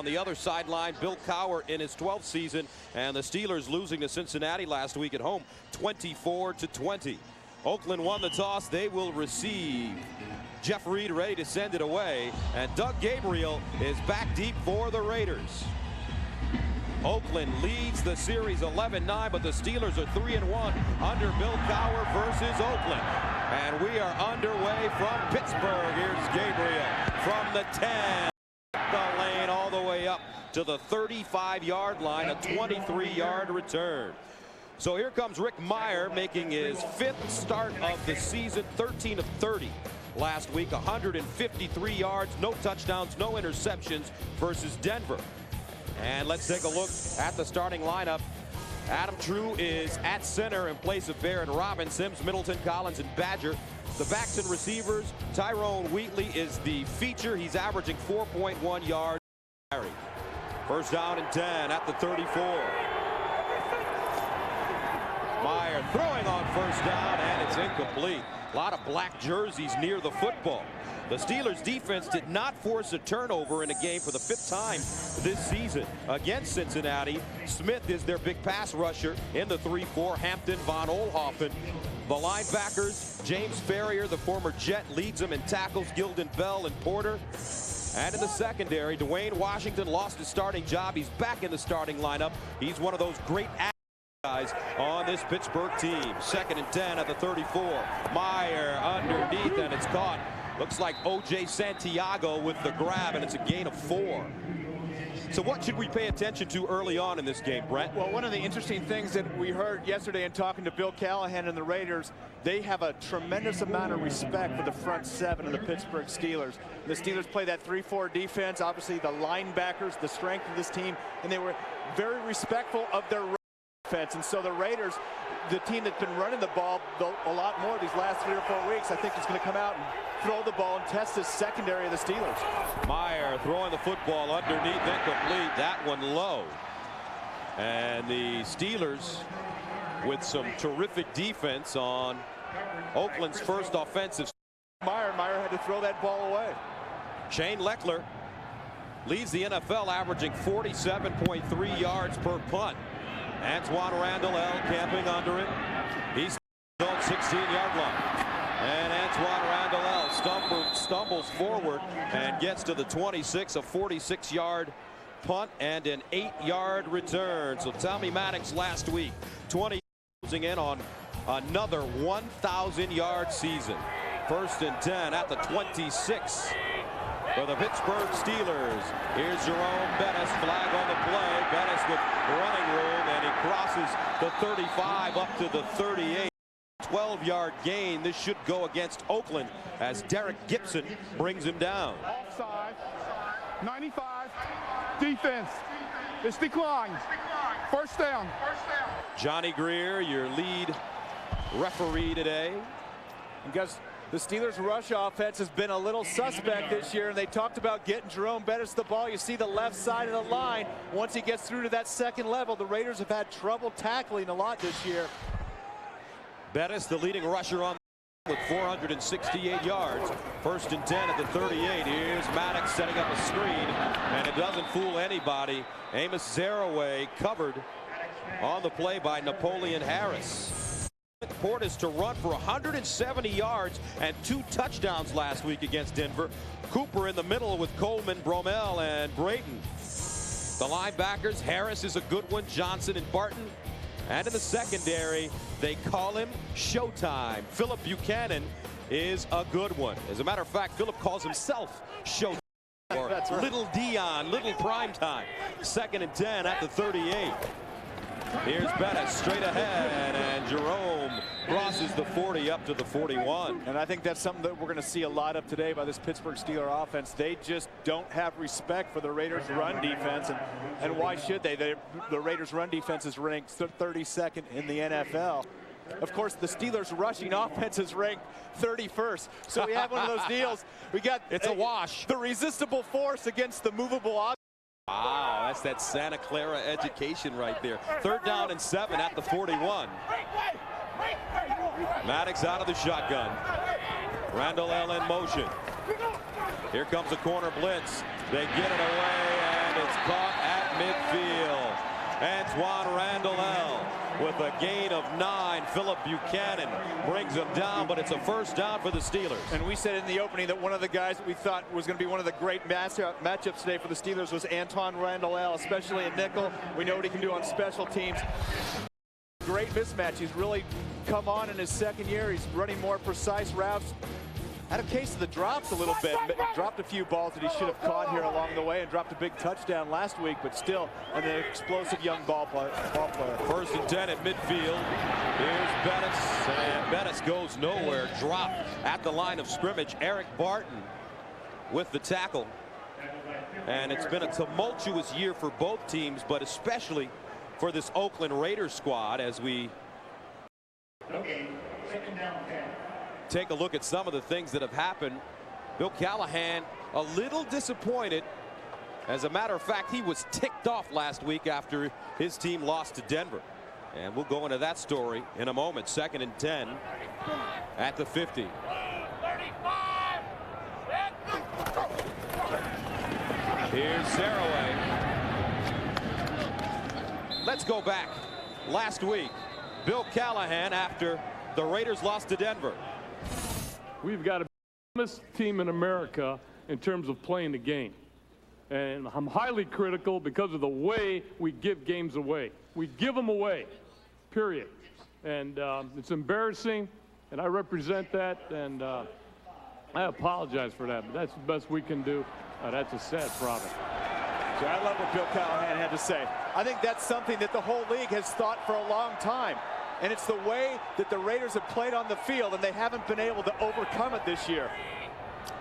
on the other sideline, Bill Cowher in his 12th season, and the Steelers losing to Cincinnati last week at home 24-20. Oakland won the toss. They will receive. Jeff Reed ready to send it away, and Doug Gabriel is back deep for the Raiders. Oakland leads the series 11-9, but the Steelers are 3-1 under Bill Cowher versus Oakland. And we are underway from Pittsburgh. Here's Gabriel from the 10. The lane all the way up to the 35-yard line, a 23-yard return. So here comes Rick Mirer making his 5th start of the season, 13 of 30. Last week, 153 yards, no touchdowns, no interceptions versus Denver. And let's take a look at the starting lineup. Adam True is at center in place of Barrett Robbins, Sims, Middleton, Collins, and Badger. The backs and receivers, Tyrone Wheatley is the feature. He's averaging 4.1 yards. First down and 10 at the 34. Mirer throwing on first down, and it's incomplete. A lot of black jerseys near the football. The Steelers defense did not force a turnover in a game for the 5th time this season against Cincinnati. Smith is their big pass rusher in the 3-4. Hampton, Von Oelhoffen. The linebackers, James Ferrier, the former Jet, leads them in tackles. Gilden Bell and Porter. And in the secondary, Dwayne Washington lost his starting job. He's back in the starting lineup. He's one of those great guys on this Pittsburgh team. 2nd and 10 at the 34. Mirer underneath, and it's caught. Looks like O.J. Santiago with the grab, and it's a gain of 4. So what should we pay attention to early on in this game, Brent? Well, one of the interesting things that we heard yesterday in talking to Bill Callahan and the Raiders, they have a tremendous amount of respect for the front 7 of the Pittsburgh Steelers. The Steelers play that 3-4 defense, obviously the linebackers, the strength of this team, and they were very respectful of their defense. And so the Raiders, the team that's been running the ball a lot more these last 3 or 4 weeks, I think is going to come out and throw the ball and test this secondary of the Steelers. Mirer throwing the football underneath, incomplete. That one low. And the Steelers with some terrific defense on Oakland's first offensive. Mirer had to throw that ball away. Shane Lechler leads the NFL, averaging 47.3 yards per punt. Antoine Randall camping under it. He's on 16-yard line. And Antoine Randall stumbles forward and gets to the 26, a 46-yard punt and an 8-yard return. So Tommy Maddox last week, 20 closing in on another 1,000-yard season. 1st and 10 at the 26 for the Pittsburgh Steelers. Here's Jerome Bettis, flag on the play. Bettis with running room, and he crosses the 35 up to the 38. 12-yard gain. This should go against Oakland as Derek Gibson brings him down. Offside. 95. Defense. It's declined. First down. Johnny Greer, your lead referee today. Because the Steelers' rush offense has been a little suspect this year, and they talked about getting Jerome Bettis the ball. You see the left side of the line. Once he gets through to that second level, the Raiders have had trouble tackling a lot this year. Bettis, the leading rusher on with 468 yards. 1st and 10 at the 38. Here's Maddox setting up a screen, and it doesn't fool anybody. Amos Zaraway covered on the play by Napoleon Harris. Portis to run for 170 yards and 2 touchdowns last week against Denver. Cooper in the middle with Coleman, Bromell, and Brayton. The linebackers, Harris is a good one, Johnson and Barton. And in the secondary, they call him Showtime. Philip Buchanan is a good one. As a matter of fact, Philip calls himself Showtime, or That's right. Little Dion, Little Primetime. 2nd and 10 at the 38. Here's Bettis straight ahead, and Jerome crosses the 40 up to the 41. And I think that's something that we're going to see a lot of today by this Pittsburgh Steelers offense. They just don't have respect for the Raiders' run defense, and why should they? The Raiders' run defense is ranked 32nd in the NFL. Of course, the Steelers' rushing offense is ranked 31st. So we have one of those deals. We got it's a wash. The resistible force against the movable object. Wow, that's that Santa Clara education right there. 3rd down and 7 at the 41. Maddox out of the shotgun. Randall in motion. Here comes a corner blitz. They get it away, and it's midfield. Antoine Randall with a gain of 9. Philip Buchanan brings him down, but it's a first down for the Steelers. And we said in the opening that one of the guys that we thought was going to be one of the great matchups today for the Steelers was Antoine Randall, especially in nickel. We know what he can do on special teams. Great mismatch. He's really come on in his second year. He's running more precise routes. Had a case of the drops a little bit. Dropped a few balls that he should have caught here along the way, and dropped a big touchdown last week, but still an explosive young ball player. First and 10 at midfield. Here's Bettis, and Bettis goes nowhere. Dropped at the line of scrimmage. Eric Barton with the tackle. And it's been a tumultuous year for both teams, but especially for this Oakland Raiders squad as we take a look at some of the things that have happened. Bill Callahan a little disappointed. As a matter of fact, he was ticked off last week after his team lost to Denver. And we'll go into that story in a moment. 2nd and 10 at the 50. Here's Saraway. Let's go back. Last week, Bill Callahan, after the Raiders lost to Denver. We've got to be the best team in America in terms of playing the game. And I'm highly critical because of the way we give games away. We give them away, period. And it's embarrassing, and I represent that, and I apologize for that, but that's the best we can do. That's a sad problem. So I love what Bill Callahan had to say. I think that's something that the whole league has thought for a long time. And it's the way that the Raiders have played on the field, and they haven't been able to overcome it this year.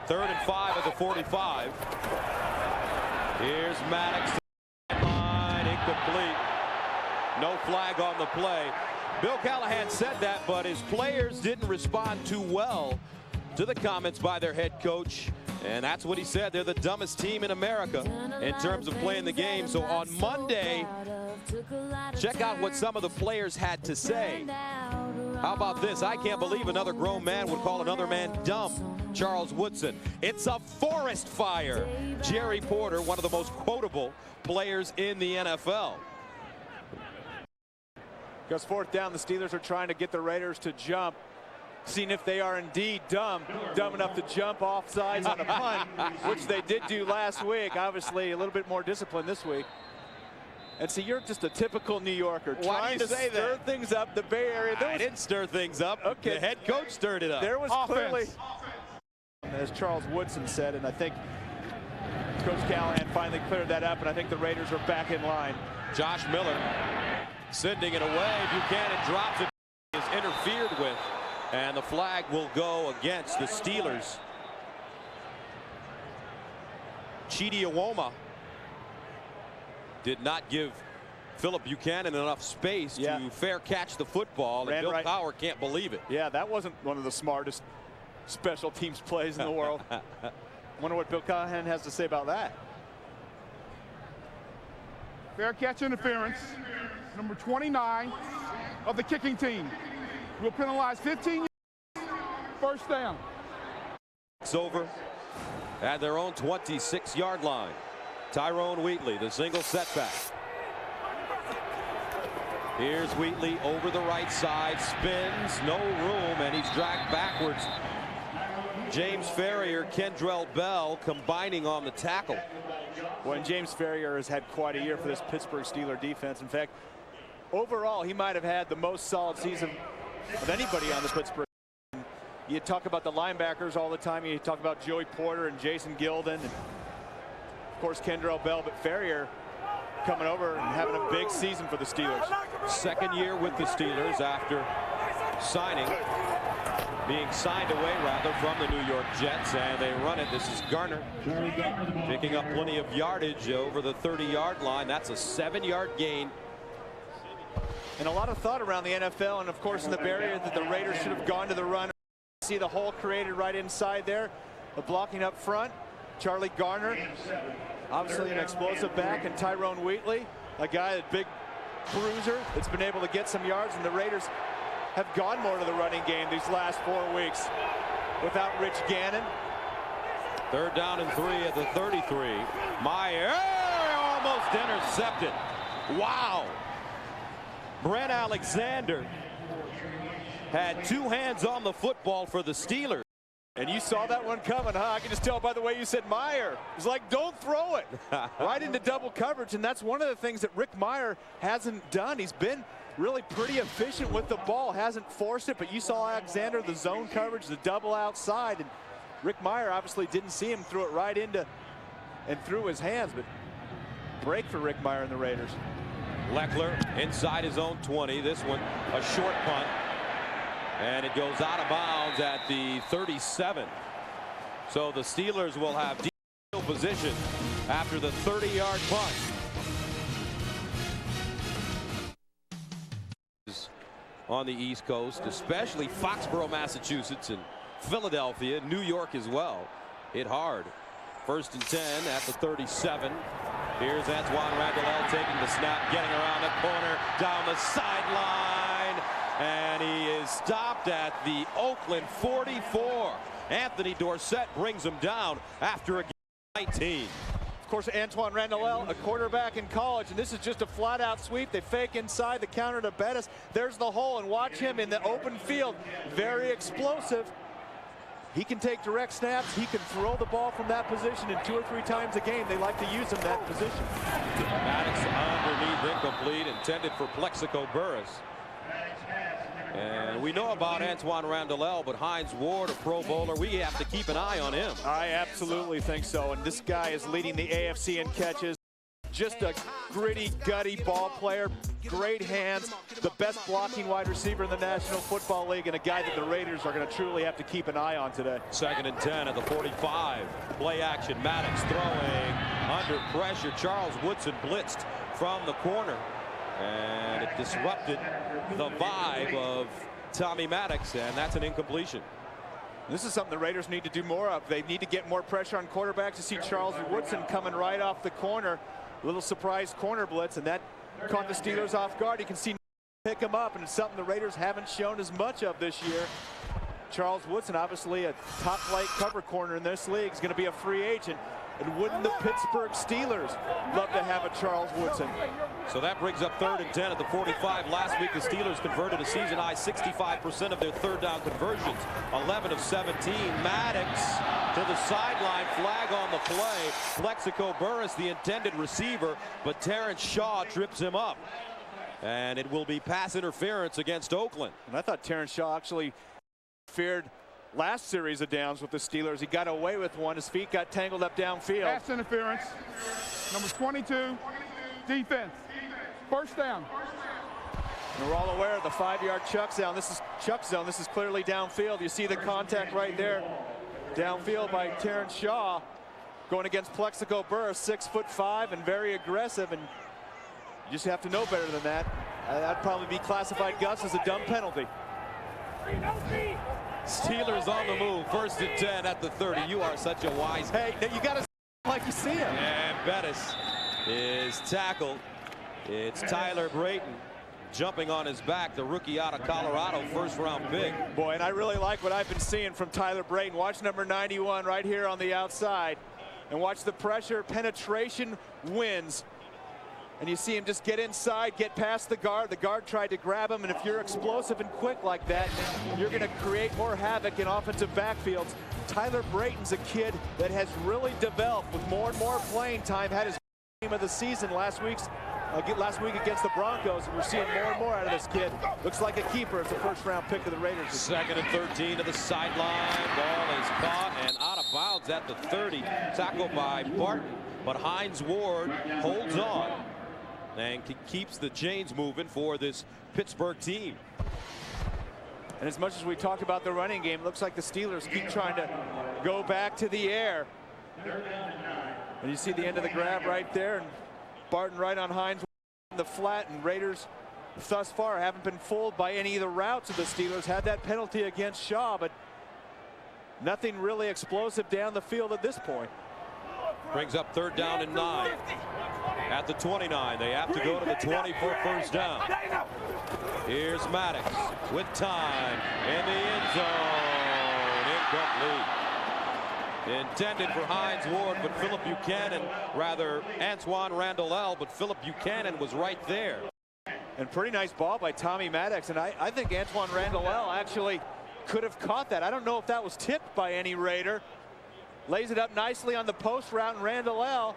3rd and 5 at the 45. Here's Maddox. Line incomplete. No flag on the play. Bill Callahan said that, but his players didn't respond too well to the comments by their head coach. And that's what he said. They're the dumbest team in America in terms of playing the game. So on Monday, check out what some of the players had to say. How about this? I can't believe another grown man would call another man dumb. Charles Woodson. It's a forest fire. Jerry Porter, one of the most quotable players in the NFL. Goes 4th down. The Steelers are trying to get the Raiders to jump, seeing if they are indeed dumb enough to jump off sides on a punt, which they did do last week. Obviously, a little bit more discipline this week. And see, you're just a typical New Yorker trying to stir things up. The Bay Area. I didn't stir things up. Okay. The head coach stirred it up. There was clearly, as Charles Woodson said, and I think Coach Callahan finally cleared that up, and I think the Raiders are back in line. Josh Miller sending it away. Buchanan drops it. Is interfered with. And the flag will go against the Steelers. Chidi Iwoma did not give Philip Buchanan enough space to fair catch the football, and Bill Cowher can't believe it. Yeah, that wasn't one of the smartest special teams plays in the world. Wonder what Bill Callahan has to say about that. Fair catch interference. Number 29 of the kicking team will penalize 15 yards. First down. It's over at their own 26-yard line. Tyrone Wheatley, the single setback. Here's Wheatley over the right side, spins, no room, and he's dragged backwards. James Ferrier, Kendrell Bell combining on the tackle. When James Ferrier has had quite a year for this Pittsburgh Steelers defense. In fact, overall, he might have had the most solid season of anybody on the Pittsburgh. You talk about the linebackers all the time. You talk about Joey Porter and Jason Gilden, and of course Kendrell Bell, but Ferrier coming over and having a big season for the Steelers. Second year with the Steelers after being signed away rather from the New York Jets, and they run it. This is Garner picking up plenty of yardage over the 30-yard line. That's a 7-yard gain. And a lot of thought around the NFL and of course in the Bay Area that the Raiders should have gone to the run. See the hole created right inside there. The blocking up front. Charlie Garner, obviously an explosive back, and Tyrone Wheatley, a guy, that big cruiser that's been able to get some yards, and the Raiders have gone more to the running game these last 4 weeks without Rich Gannon. 3rd down and 3 at the 33. Meyer almost intercepted. Wow. Brent Alexander had two hands on the football for the Steelers. And you saw that one coming, huh? I can just tell by the way you said Meyer. It's like, don't throw it. Right into double coverage, and that's one of the things that Rick Meyer hasn't done. He's been really pretty efficient with the ball, hasn't forced it, but you saw Alexander, the zone coverage, the double outside, and Rick Meyer obviously didn't see him, threw it right into and through his hands, but break for Rick Meyer and the Raiders. Leckler inside his own 20. This one a short punt. And it goes out of bounds at the 37. So the Steelers will have deep field position after the 30-yard punt. On the East Coast, especially Foxborough, Massachusetts, and Philadelphia, New York as well, hit hard. 1st and 10 at the 37. Here's Antoine Randall taking the snap, getting around the corner, down the sideline, and he is stopped at the Oakland 44. Anthony Dorsett brings him down after a 19. Of course, Antoine Randall, a quarterback in college, and this is just a flat-out sweep. They fake inside the counter to Bettis. There's the hole, and watch him in the open field. Very explosive. He can take direct snaps. He can throw the ball from that position, and 2 or 3 times a game they like to use him that position. Maddox underneath, incomplete, intended for Plexico Burris. And we know about Antoine Randall, but Hines Ward, a Pro Bowler, we have to keep an eye on him. I absolutely think so, and this guy is leading the AFC in catches. Just a gritty, gutty ball player, great hands, the best blocking wide receiver in the National Football League, and a guy that the Raiders are going to truly have to keep an eye on today. 2nd and 10 at the 45. Play action, Maddox throwing under pressure. Charles Woodson blitzed from the corner, and it disrupted the vibe of Tommy Maddox, and that's an incompletion. This is something the Raiders need to do more of. They need to get more pressure on quarterbacks. To see Charles Woodson coming right off the corner. Little surprise corner blitz, and that caught the Steelers off guard. You can see pick him up, and it's something the Raiders haven't shown as much of this year. Charles Woodson, obviously a top flight cover corner in this league, is going to be a free agent. And wouldn't the Pittsburgh Steelers love to have a Charles Woodson? So that brings up 3rd and 10 at the 45. Last week the Steelers converted a season high 65% of their 3rd down conversions. 11 of 17. Maddox to the sideline, flag on the play. Plexico Burris, the intended receiver, but Terrence Shaw trips him up. And it will be pass interference against Oakland. And I thought Terrence Shaw actually feared last series of downs with the Steelers. He got away with one. His feet got tangled up downfield. Pass interference. Number 22, defense. 1st down. And we're all aware of the 5-yard chuck zone. This is chuck zone. This is clearly downfield. You see the contact right there. Downfield by Terrence Shaw going against Plexico Burris, 6'5" and very aggressive. And you just have to know better than that. That'd probably be classified, Gus, as a dumb penalty. Steelers on the move, 1st and 10 at the 30. You are such a wise. Hey, you got to like you see him. And Bettis is tackled. It's Tyler Brayton jumping on his back, the rookie out of Colorado, 1st-round pick. Boy, and I really like what I've been seeing from Tyler Brayton. Watch number 91 right here on the outside, and watch the pressure. Penetration wins. And you see him just get inside, get past the guard. The guard tried to grab him, and if you're explosive and quick like that, you're going to create more havoc in offensive backfields. Tyler Brayton's a kid that has really developed with more and more playing time. Had his game of the season last week against the Broncos, and we're seeing more and more out of this kid. Looks like a keeper. It's a 1st-round pick of the Raiders. 2nd and 13 to the sideline. Ball is caught and out of bounds at the 30. Tackled by Barton, but Hines Ward holds on and keeps the chains moving for this Pittsburgh team. And as much as we talked about the running game, it looks like the Steelers keep trying to go back to the air. And you see the end of the grab right there, and Barton right on Hines in the flat, and Raiders thus far haven't been fooled by any of the routes of the Steelers. Had that penalty against Shaw, but nothing really explosive down the field at this point. Brings up 3rd down and 9. At the 29, they have to go to the 20 for 1st down. Here's Maddox with time in the end zone. Incomplete. Intended for Hines Ward, but Phillip Buchanan, rather Antoine Randall, but Phillip Buchanan was right there. And pretty nice ball by Tommy Maddox, and I think Antoine Randall actually could have caught that. I don't know if that was tipped by any Raider. Lays it up nicely on the post route, and Randall,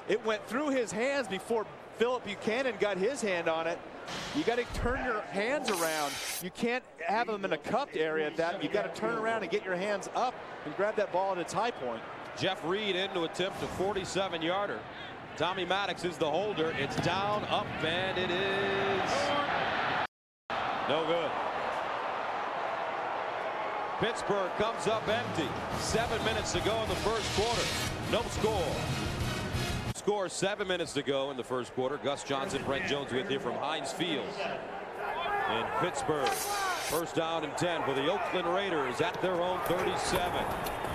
it went through his hands before Phillip Buchanan got his hand on it. You got to turn your hands around. You can't have them in a cupped area. You got to turn around and get your hands up and grab that ball at its high point. Jeff Reed in to attempt a 47-yarder. Tommy Maddox is the holder. It's down, up, and it is no good. Pittsburgh comes up empty. 7 minutes to go in the first quarter. No score. Score 7 minutes to go in the first quarter. Gus Johnson, Brent Jones with you from Heinz Field in Pittsburgh. First down and 10 for the Oakland Raiders at their own 37.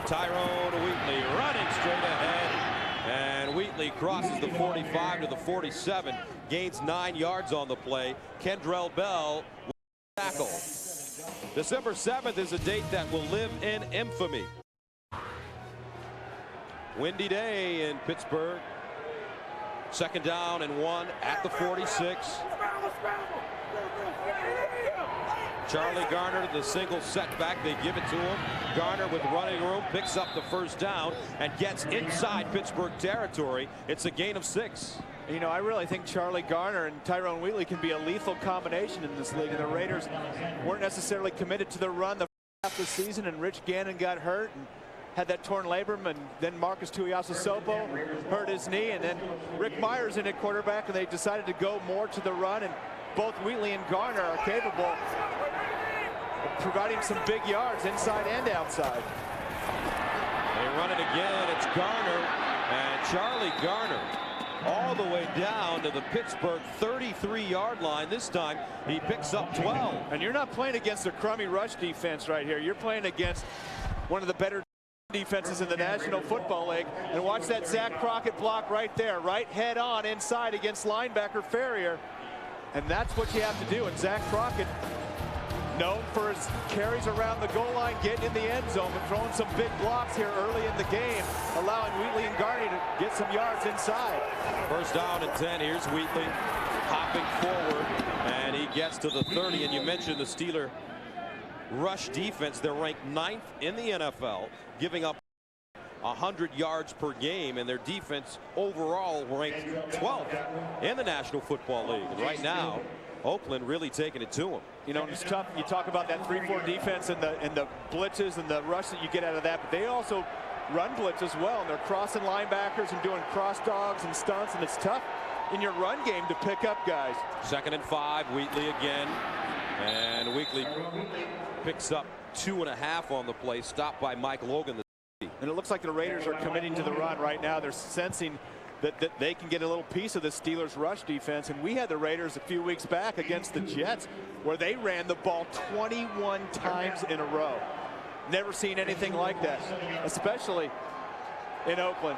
Tyrone Wheatley running straight ahead. And Wheatley crosses the 45 to the 47. Gains 9 yards on the play. Kendrell Bell with a tackle. December 7th is a date that will live in infamy. Windy day in Pittsburgh. Second down and 1 at the 46. Charlie Garner, the single setback, they give it to him. Garner with running room, picks up the first down and gets inside Pittsburgh territory. It's a gain of 6. You know, I really think Charlie Garner and Tyrone Wheatley can be a lethal combination in this league. And the Raiders weren't necessarily committed to the run the first half of the season, and Rich Gannon got hurt and had that torn labrum, and then Marcus Tuiasosopo hurt his knee, and then Rick Myers in at quarterback, and they decided to go more to the run, and both Wheatley and Garner are capable of providing some big yards inside and outside. They run it again. It's Garner, and Charlie Garner all the way down to the Pittsburgh 33-yard line. This time he picks up 12. And you're not playing against a crummy rush defense right here. You're playing against one of the better defenses in the National Football League. And watch that Zach Crockett block right there, right head on inside against linebacker Ferrier. And that's what you have to do. And Zach Crockett, known for his carries around the goal line, getting in the end zone, but throwing some big blocks here early in the game, allowing Wheatley and Garner to get some yards inside. First down and 10. Here's Wheatley hopping forward, and he gets to the 30. And you mentioned the Steeler rush defense. They're ranked 9th in the NFL, giving up 100 yards per game, and their defense overall ranked 12th in the National Football League. And right now, Oakland really taking it to them. You know, it's tough. You talk about that 3-4 defense and the blitzes and the rush that you get out of that, but they also run blitz as well, and they're crossing linebackers and doing cross dogs and stunts, and it's tough in your run game to pick up guys. 2nd and 5, Wheatley again, and Wheatley picks up 2.5 on the play, stopped by Mike Logan. And it looks like the Raiders are committing to the run right now. They're sensing that they can get a little piece of the Steelers' rush defense. And we had the Raiders a few weeks back against the Jets, where they ran the ball 21 times in a row. Never seen anything like that, especially in Oakland.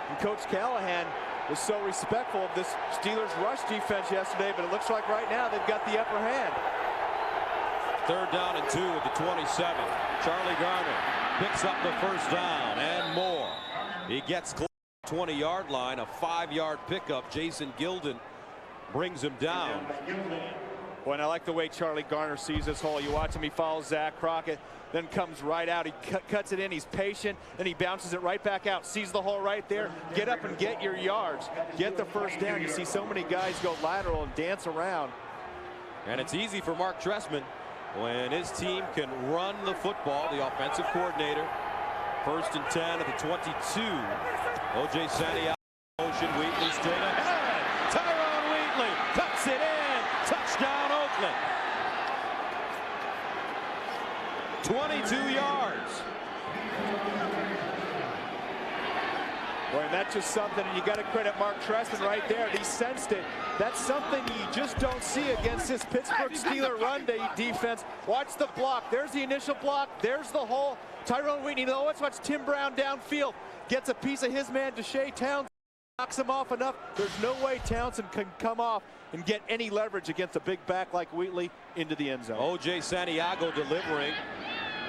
And Coach Callahan was so respectful of this Steelers' rush defense yesterday, but it looks like right now they've got the upper hand. 3rd down and 2 at the 27. Charlie Garner picks up the first down and more. He gets close to the 20-yard line, a 5-yard pickup. Jason Gilden brings him down. Boy, and I like the way Charlie Garner sees this hole. You watch him, he follows Zach Crockett, then comes right out. He cuts it in, he's patient, then he bounces it right back out, sees the hole right there. Get up and get your yards. Get the first down. You see so many guys go lateral and dance around. And it's easy for Mark Trestman when his team can run the football, the offensive coordinator. 1st and 10 at the 22. O.J. Santiago, motion, Wheatley straight ahead. Tyrone Wheatley cuts it in. Touchdown, Oakland. 22 yards. Boy, and that's just something, and you got to credit Mark Trestman right there. He sensed it. That's something you just don't see against this Pittsburgh Steelers run defense. Watch the block. There's the initial block. There's the hole. Tyrone Wheatley. Let's watch Tim Brown downfield. Gets a piece of his man, Deshae Townsend. Knocks him off enough. There's no way Townsend can come off and get any leverage against a big back like Wheatley into the end zone. O.J. Santiago delivering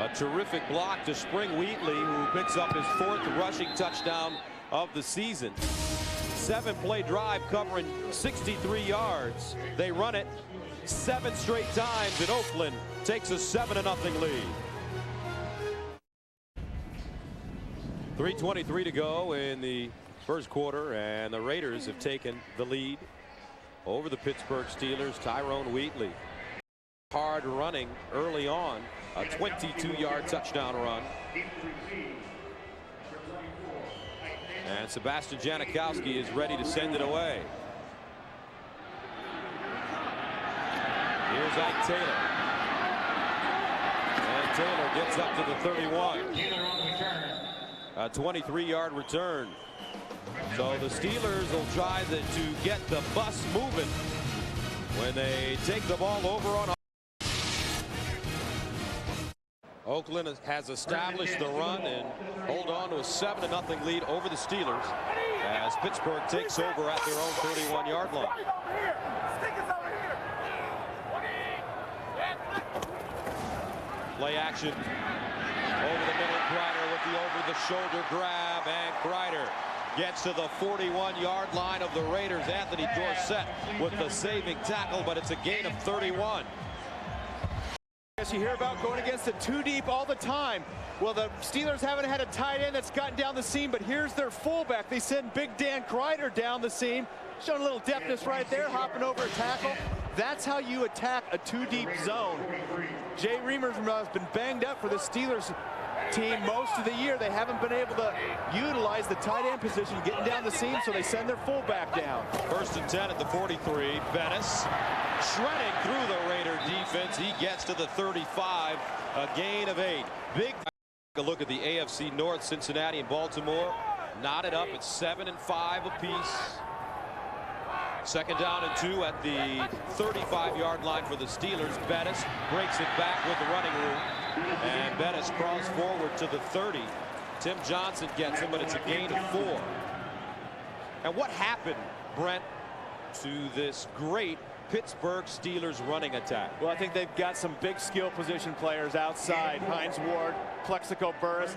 A terrific block to Spring Wheatley, who picks up his 4th rushing touchdown of the season. 7-play drive covering 63 yards. They run it 7 straight times, and Oakland takes a 7-0 lead. 3:23 to go in the first quarter, and the Raiders have taken the lead over the Pittsburgh Steelers. Tyrone Wheatley, hard running early on, a 22-yard touchdown run. And Sebastian Janikowski is ready to send it away. Here's Ike Taylor. And Taylor gets up to the 31. A 23-yard return. So the Steelers will try to get the bus moving when they take the ball over on. Oakland has established the run and hold on to a 7-0 lead over the Steelers as Pittsburgh takes over at their own 31-yard line. Play action over the middle. Kreider with the over-the-shoulder grab, and Kreider gets to the 41-yard line of the Raiders. Anthony Dorsett with the saving tackle, but it's a gain of 31. You hear about going against the 2 deep all the time. Well, the Steelers haven't had a tight end that's gotten down the seam, but here's their fullback. They send Big Dan Kreider down the seam, showing a little deftness right there, hopping over a tackle. That's how you attack a 2 deep zone. Jay Reimers has been banged up for the Steelers team most of the year. They haven't been able to utilize the tight end position getting down the seam, so they send their fullback down. 1st and 10 at the 43. Bettis shredding through the Raider defense. He gets to the 35, a gain of 8. Big a look at the AFC North. Cincinnati and Baltimore knotted up at 7-5 apiece. 2nd down and 2 at the 35-yard line for the Steelers. Bettis breaks it back with the running room, and Bettis crawls forward to the 30. Tim Johnson gets him, but it's a gain of 4. And what happened, Brent, to this great Pittsburgh Steelers running attack? Well, I think they've got some big skill position players outside. Hines Ward, Plexico Burris.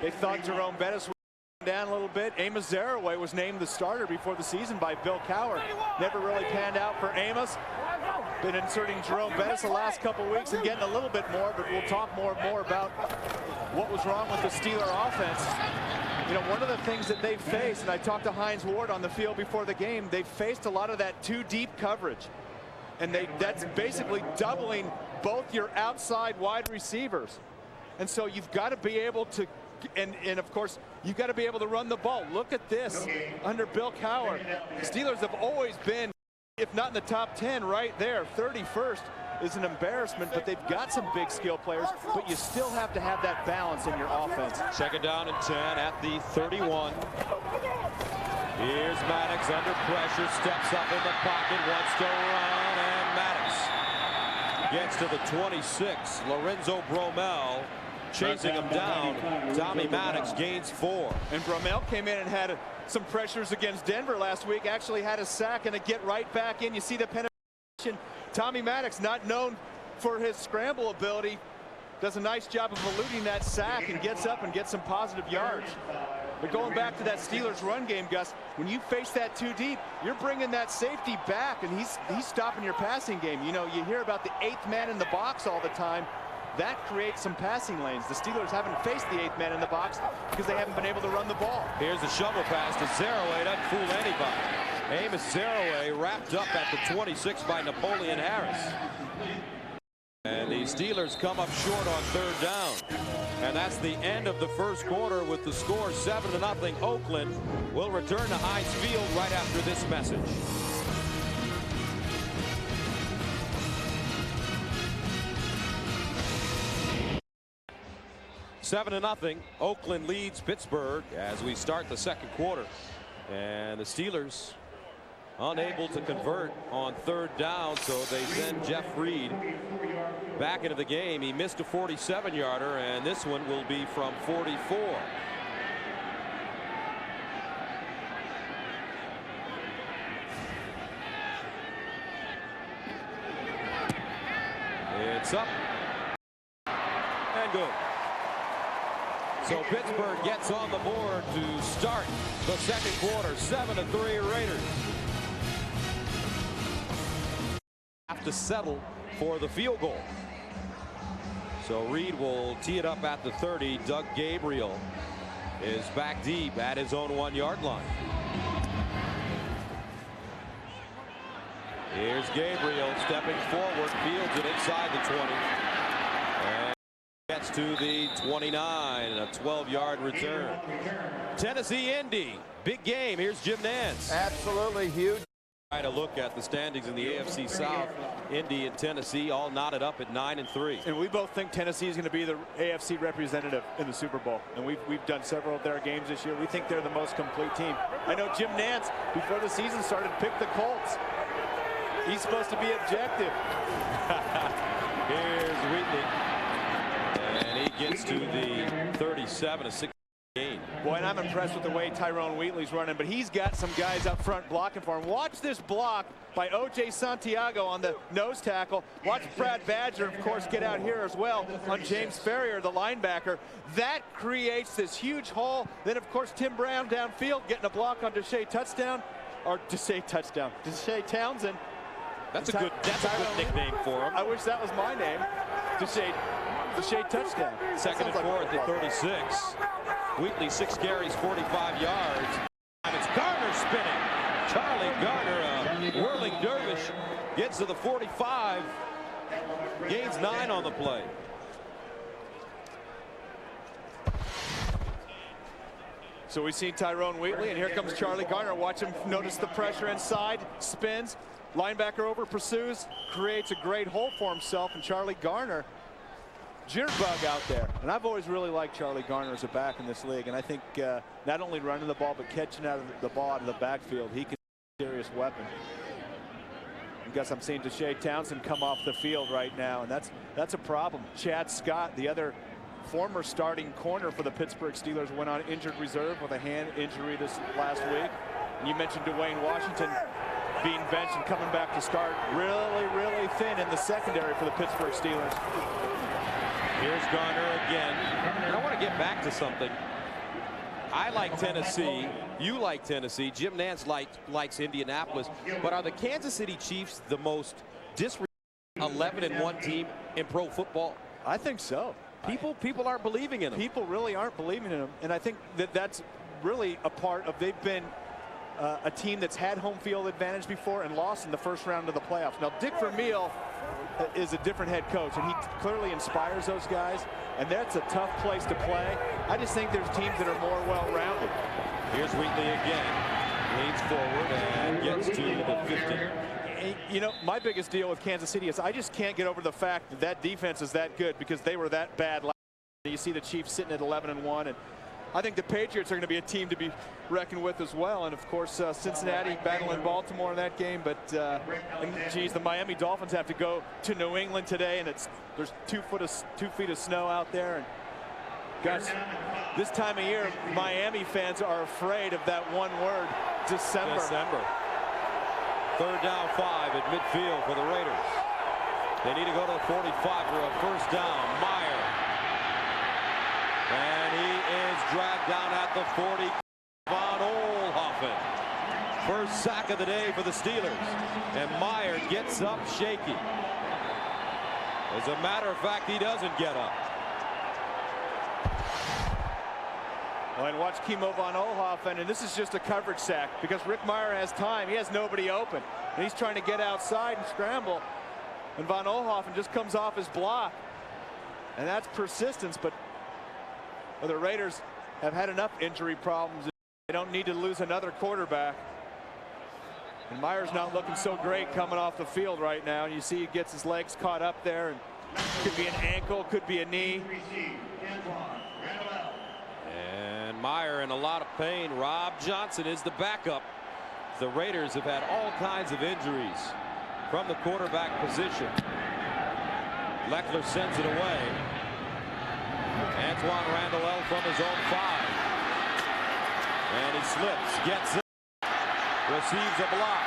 They thought Jerome Bettis was down a little bit. Amos Zaraway was named the starter before the season by Bill Cowher. Never really panned out for Amos. Been inserting Jerome Bettis the last couple weeks and getting a little bit more, but we'll talk more about what was wrong with the Steeler offense. You know, one of the things that they faced, and I talked to Hines Ward on the field before the game, they faced a lot of that 2 deep coverage. And that's basically doubling both your outside wide receivers. And so you've got to be able to, and of course, you've got to be able to run the ball. Look at this under Bill Cowher. The Steelers have always been, if not in the top 10, right there. 31st is an embarrassment, but they've got some big skill players, but you still have to have that balance in your offense. 2nd down and 10 at the 31. Here's Maddox under pressure, steps up in the pocket, wants to run, and Maddox gets to the 26. Lorenzo Bromell chasing him down. Tommy Maddox gains 4. And Bromell came in and had some pressures against Denver last week, actually had a sack and a get right back in. You see the penetration. Tommy Maddox, not known for his scramble ability, does a nice job of eluding that sack and gets up and gets some positive yards. But going back to that Steelers run game, Gus, when you face that 2 deep, you're bringing that safety back, and he's stopping your passing game. You know, you hear about the 8th man in the box all the time. That creates some passing lanes. The Steelers haven't faced the 8th man in the box because they haven't been able to run the ball. Here's a shovel pass to Zaraway. Doesn't fool anybody. Amos Zaraway wrapped up at the 26 by Napoleon Harris. And the Steelers come up short on 3rd down. And that's the end of the first quarter with the score 7-0. Oakland will return to Heinz Field right after this message. Seven to nothing. Oakland leads Pittsburgh as we start the second quarter. And the Steelers unable to convert on 3rd down, so they send Jeff Reed back into the game. He missed a 47-yarder, and this one will be from 44. It's up. And and good. So Pittsburgh gets on the board to start the second quarter. 7-3 Raiders. Have to settle for the field goal. So Reed will tee it up at the 30. Doug Gabriel is back deep at his own 1-yard line. Here's Gabriel stepping forward, fields it inside the 20. And gets to the 29, a 12-yard return. Tennessee Indy, big game. Here's Jim Nantz. Absolutely huge. Try to look at the standings in the AFC South. Indy and Tennessee all knotted up at 9-3. And we both think Tennessee is going to be the AFC representative in the Super Bowl. And we've done several of their games this year. We think they're the most complete team. I know Jim Nantz, before the season started, picked the Colts. He's supposed to be objective. Here's Wheatley. And he gets to the 37, a 6 gain. Boy, and I'm impressed with the way Tyrone Wheatley's running, but he's got some guys up front blocking for him. Watch this block by O.J. Santiago on the nose tackle. Watch Brad Badger, of course, get out here as well on James Ferrier, the linebacker. That creates this huge hole. Then, of course, Tim Brown downfield getting a block on Deshae Townsend. That's a good nickname for him. I wish that was my name. Deshae touchdown. Second and fourth at 36. Wheatley 6 carries, 45 yards. And it's Garner spinning. Charlie Garner, a whirling dervish, gets to the 45. Gains 9 on the play. So we've seen Tyrone Wheatley, and here comes Charlie Garner. Watch him notice the pressure inside, spins, linebacker over, pursues, creates a great hole for himself, and Charlie Garner, jitterbug out there. And I've always really liked Charlie Garner as a back in this league, and I think not only running the ball, but catching out of the ball out of the backfield, he can be a serious weapon. I guess I'm seeing Deshae Townsend come off the field right now, and that's a problem. Chad Scott, the other former starting corner for the Pittsburgh Steelers, went on injured reserve with a hand injury this last week. And you mentioned Dwayne Washington being benched and coming back to start. Really, really thin in the secondary for the Pittsburgh Steelers. Here's Garner again. And I want to get back to something. I like Tennessee. You like Tennessee. Jim Nantz likes Indianapolis. But are the Kansas City Chiefs the most disrespectful 11-1 team in pro football? I think so. People aren't believing in them. People really aren't believing in them. And I think that's really a part of they've been a team that's had home field advantage before and lost in the first round of the playoffs. Now, Dick Vermeil is a different head coach, and he clearly inspires those guys, and that's a tough place to play. I just think there's teams that are more well-rounded. Here's Wheatley again. Leans forward and gets to the 50. You know, my biggest deal with Kansas City is I just can't get over the fact that that defense is that good because they were that bad last year. You see the Chiefs sitting at 11-1, and I think the Patriots are going to be a team to be reckoned with as well. And, of course, Cincinnati battling Baltimore in that game. But, geez, the Miami Dolphins have to go to New England today, and there's 2 feet of snow out there. And, gosh, this time of year, Miami fans are afraid of that one word, December. Third down 5 at midfield for the Raiders. They need to go to the 45 for a first down. Meyer. And he is dragged down at the 40. Von Oelhoffen. First sack of the day for the Steelers. And Meyer gets up shaky. As a matter of fact, he doesn't get up. Well, and watch Kimo Von Oelhoffen, and this is just a coverage sack because Rick Meyer has time. He has nobody open, and he's trying to get outside and scramble. And Von Oelhoffen just comes off his block. And that's persistence, but the Raiders have had enough injury problems. They don't need to lose another quarterback. And Meyer's not looking so great coming off the field right now. And you see he gets his legs caught up there, and could be an ankle, could be a knee. And Meyer in a lot of pain. Rob Johnson is the backup. The Raiders have had all kinds of injuries from the quarterback position. Leckler sends it away. Antoine Randall from his own 5. And he slips, gets it, receives a block.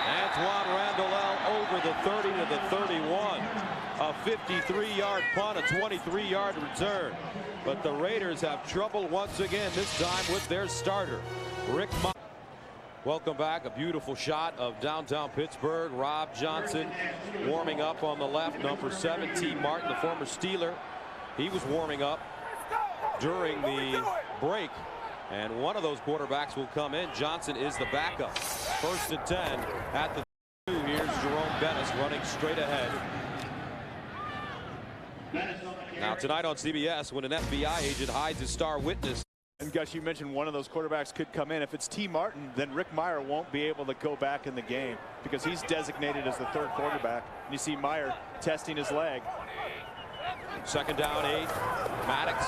Antoine Randall over the 30 to the 31. A 53-yard punt, a 23-yard return. But the Raiders have trouble once again, this time with their starter, Rick Mirer. Welcome back. A beautiful shot of downtown Pittsburgh. Rob Johnson warming up on the left. Number 7, T. Martin, the former Steeler. He was warming up during the break. And one of those quarterbacks will come in. Johnson is the backup. 1st and 10 at the 2. Here's Jerome Bettis running straight ahead. Now tonight on CBS, when an FBI agent hides his star witness. And Gus, you mentioned one of those quarterbacks could come in. If it's T. Martin, then Rick Mirer won't be able to go back in the game because he's designated as the 3rd quarterback. And you see Mirer testing his leg. 2nd down, 8. Maddox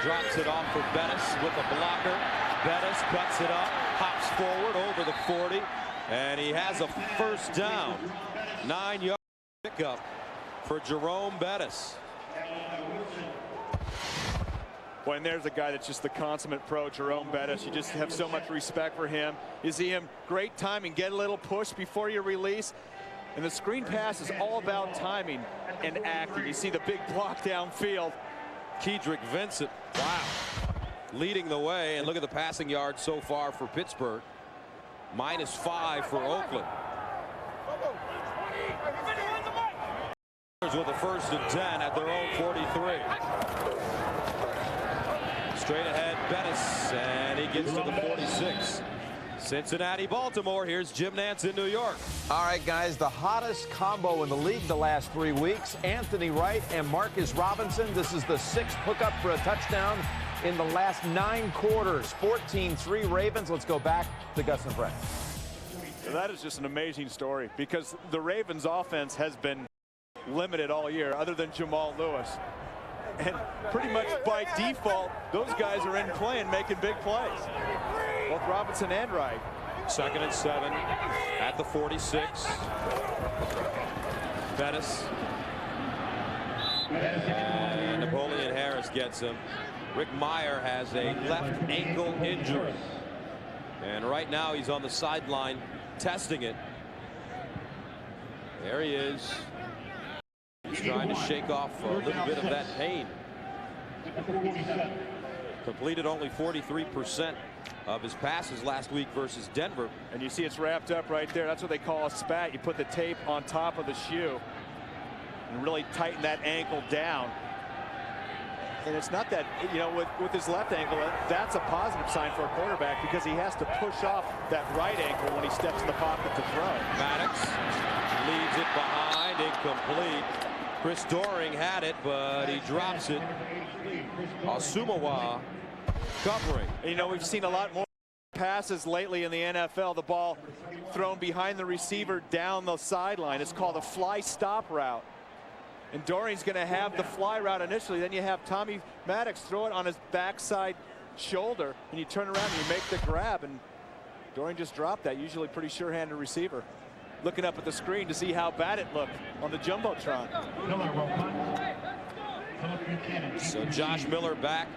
drops it off for Bettis with a blocker. Bettis cuts it up, hops forward over the 40, and he has a 1st down. 9-yard pickup for Jerome Bettis. Boy, and there's a guy that's just the consummate pro, Jerome Bettis. You just have so much respect for him. You see him, great timing, get a little push before you release. And the screen pass is all about timing and acting. You see the big block downfield. Kedrick Vincent, wow, leading the way. And look at the passing yards so far for Pittsburgh. -5 for Oakland. With a 1st and 10 at their own 43. Straight ahead, Bettis, and he gets to the 46. Cincinnati, Baltimore. Here's Jim Nantz in New York. All right, guys, the hottest combo in the league the last 3 weeks. Anthony Wright and Marcus Robinson. This is the 6th hookup for a touchdown in the last 9 quarters. 14-3 Ravens. Let's go back to Gus and Brett. That is just an amazing story because the Ravens offense has been limited all year other than Jamal Lewis. And pretty much by default, those guys are in play and making big plays. Both Robinson and Wright. 2nd and 7 at the 46. Bettis. And Napoleon Harris gets him. Rick Mirer has a left ankle injury. And right now he's on the sideline testing it. There he is. He's trying to shake off a little bit of that pain. Completed only 43% of his passes last week versus Denver. And you see it's wrapped up right there. That's what they call a spat. You put the tape on top of the shoe and really tighten that ankle down. And it's not that, you know, with his left ankle, that's a positive sign for a quarterback because he has to push off that right ankle when he steps in the pocket to throw. Maddox leaves it behind, incomplete. Chris Doering had it, but he drops it. Asumawa covering. And, you know, we've seen a lot more passes lately in the NFL. The ball thrown behind the receiver down the sideline. It's called a fly stop route. And Doering's going to have the fly route initially. Then you have Tommy Maddox throw it on his backside shoulder, and you turn around and you make the grab. And Doering just dropped that. Usually pretty sure-handed receiver. Looking up at the screen to see how bad it looked on the Jumbotron. So Josh Miller back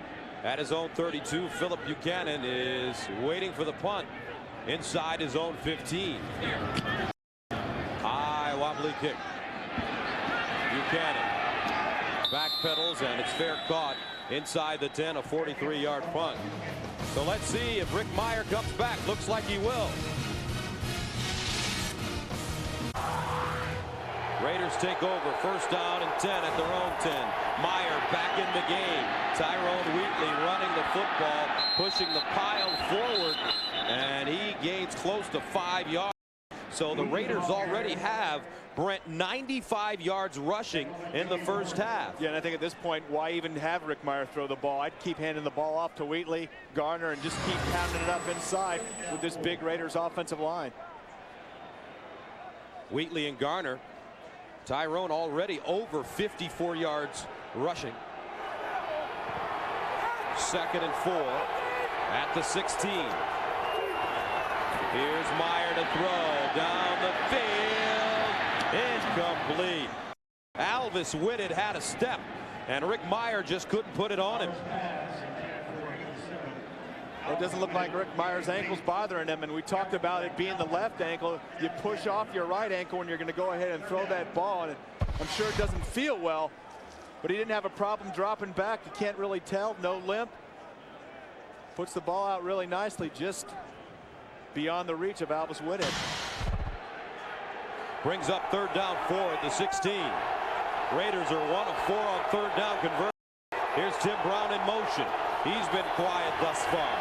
at his own 32. Philip Buchanan is waiting for the punt inside his own 15. High wobbly kick. Buchanan backpedals, and it's fair caught inside the 10, a 43-yard punt. So let's see if Rick Mirer comes back. Looks like he will. Raiders take over, 1st down and 10 at their own 10. Mirer back in the game. Tyrone Wheatley running the football, pushing the pile forward, and he gains close to 5 yards. So the Raiders already have, Brent, 95 yards rushing in the 1st half. Yeah, and I think at this point, why even have Rick Mirer throw the ball? I'd keep handing the ball off to Wheatley, Garner, and just keep pounding it up inside with this big Raiders offensive line. Wheatley and Garner. Tyrone already over 54 yards rushing. 2nd and 4 at the 16. Here's Mirer to throw down the field. Incomplete. Alvis Whitted had a step, and Rick Mirer just couldn't put it on him. It doesn't look like Rick Mire's ankle's bothering him, and we talked about it being the left ankle. You push off your right ankle when you're going to go ahead and throw that ball, and I'm sure it doesn't feel well, but he didn't have a problem dropping back. You can't really tell. No limp. Puts the ball out really nicely, just beyond the reach of Albus Whitted. Brings up 3rd down 4 at the 16. Raiders are 1 of 4 on 3rd down conversion. Here's Tim Brown in motion. He's been quiet thus far.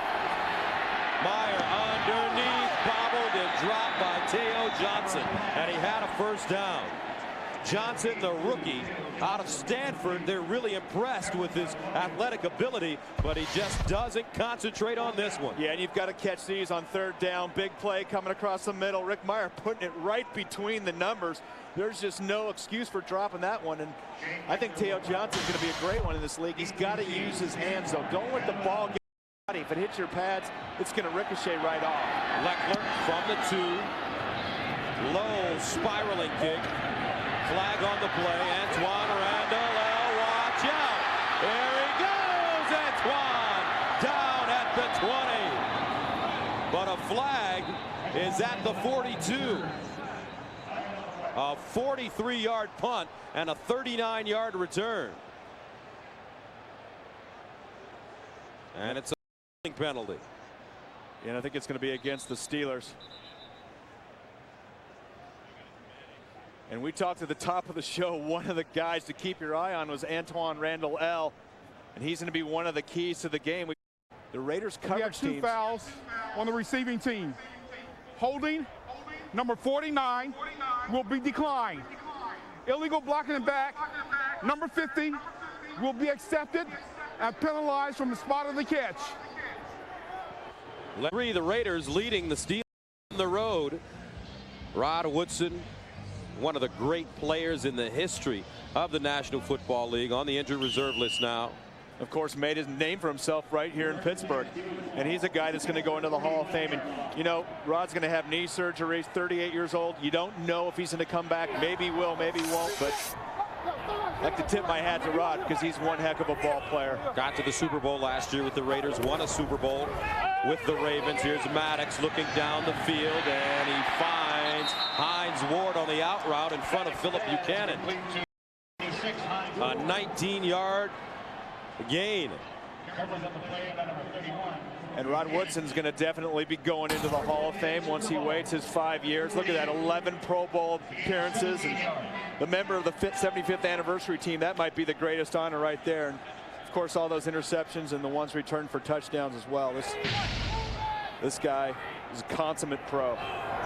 Mire underneath, bobbled and dropped by Teo Johnson, and he had a 1st down. Johnson, the rookie out of Stanford, they're really impressed with his athletic ability, but he just doesn't concentrate on this one. Yeah, and you've got to catch these on 3rd down. Big play coming across the middle. Rick Mire putting it right between the numbers. There's just no excuse for dropping that one, and I think Teo Johnson's going to be a great one in this league. He's got to use his hands, though. Don't let the ball get body. If it hits your pads, it's going to ricochet right off. Leckler from the 2. Low spiraling kick. Flag on the play. Antoine Randall-El, watch out. There he goes, Antoine, down at the 20. But a flag is at the 42. A 43-yard punt and a 39-yard return. And it's a penalty. And I think it's going to be against the Steelers. And we talked at the top of the show, one of the guys to keep your eye on was Antoine Randall-El, and he's going to be one of the keys to the game. The Raiders coverage teams. We have 2 fouls on the receiving team. Holding, number 49, will be declined. Illegal blocking the back, number 50, will be accepted and penalized from the spot of the catch. The Raiders leading the Steelers on the road. Rod Woodson, one of the great players in the history of the National Football League, on the injured reserve list now. Of course, made his name for himself right here in Pittsburgh. And he's a guy that's going to go into the Hall of Fame. And, you know, Rod's going to have knee surgery. He's 38 years old. You don't know if he's going to come back. Maybe he will, maybe he won't. But I'd like to tip my hat to Rod because he's one heck of a ball player. Got to the Super Bowl last year with the Raiders, won a Super Bowl with the Ravens. Here's Maddox looking down the field, and he finds Hines Ward on the out route in front of Phillip Buchanan. A 19-yard gain. And Rod Woodson's going to definitely be going into the Hall of Fame once he waits his 5 years. Look at that, 11 Pro Bowl appearances, and the member of the 75th anniversary team. That might be the greatest honor right there. And of course, all those interceptions and the ones returned for touchdowns as well. This guy is a consummate pro.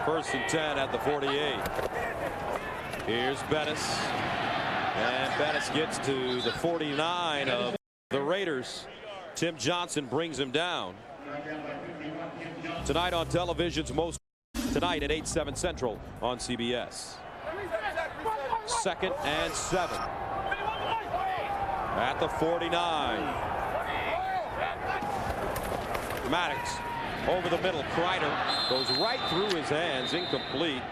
1st and 10 at the 48. Here's Bettis, and Bettis gets to the 49 of the Raiders. Tim Johnson brings him down. Tonight on television's most, tonight at 8/7 Central on CBS. 2nd and 7 at the 49. Maddox over the middle. Kreider goes right through his hands, incomplete.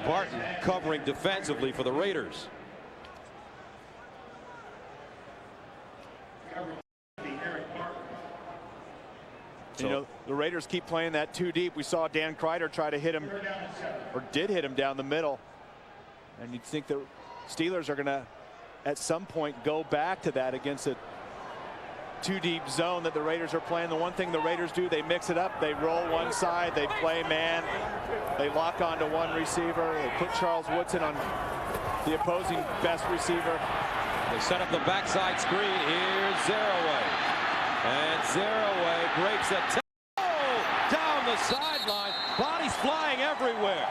Barton covering defensively for the Raiders. You know, the Raiders keep playing that too deep. We saw Dan Kreider try to hit him, or did hit him down the middle. And you'd think the Steelers are going to, at some point, go back to that against a too deep zone that the Raiders are playing. The one thing the Raiders do, they mix it up. They roll one side, they play man, they lock onto one receiver, they put Charles Woodson on the opposing best receiver. They set up the backside screen. Here's Zeraway. And Zeraway breaks a tackle down the sideline. Bodies flying everywhere.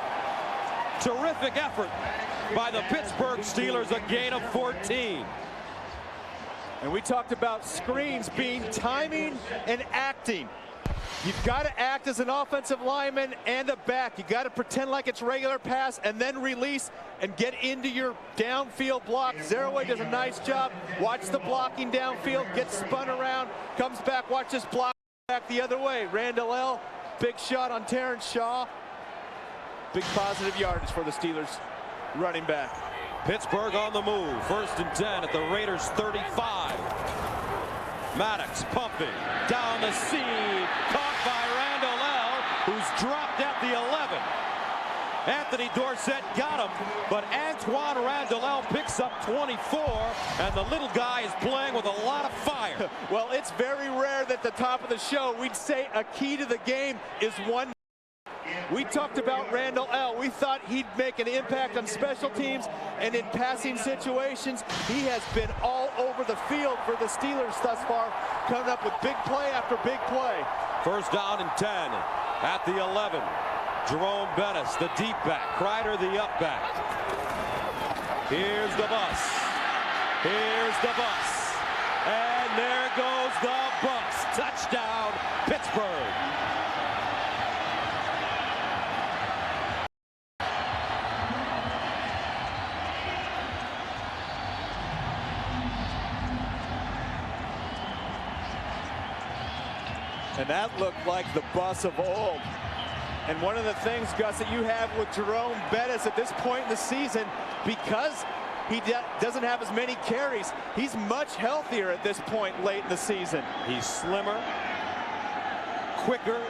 Terrific effort by the Pittsburgh Steelers, a gain of 14. And we talked about screens being timing and acting. You've got to act as an offensive lineman and a back. You got to pretend like it's regular pass and then release and get into your downfield block. Zeraway does a nice job. Watch the blocking downfield, gets spun around, comes back, watch this block back the other way. Randall-El, big shot on Terrence Shaw. Big positive yardage for the Steelers running back. Pittsburgh on the move. 1st and 10 at the Raiders 35. Maddox pumping down the seam. Caught who's dropped at the 11. Anthony Dorsett got him, but Antoine Randall picks up 24, and the little guy is playing with a lot of fire. Well, it's very rare that at the top of the show we'd say a key to the game is one. We talked about Randall L. We thought he'd make an impact on special teams and in passing situations. He has been all over the field for the Steelers thus far, coming up with big play after big play. First down and 10 at the 11. Jerome Bettis, the deep back. Kreider, the up back. Here's the bus. Here's the bus. And there goes the bus. Touchdown, Pittsburgh. And that looked like the bus of old. And one of the things, Gus, that you have with Jerome Bettis at this point in the season, because he doesn't have as many carries, he's much healthier at this point late in the season. He's slimmer, quicker,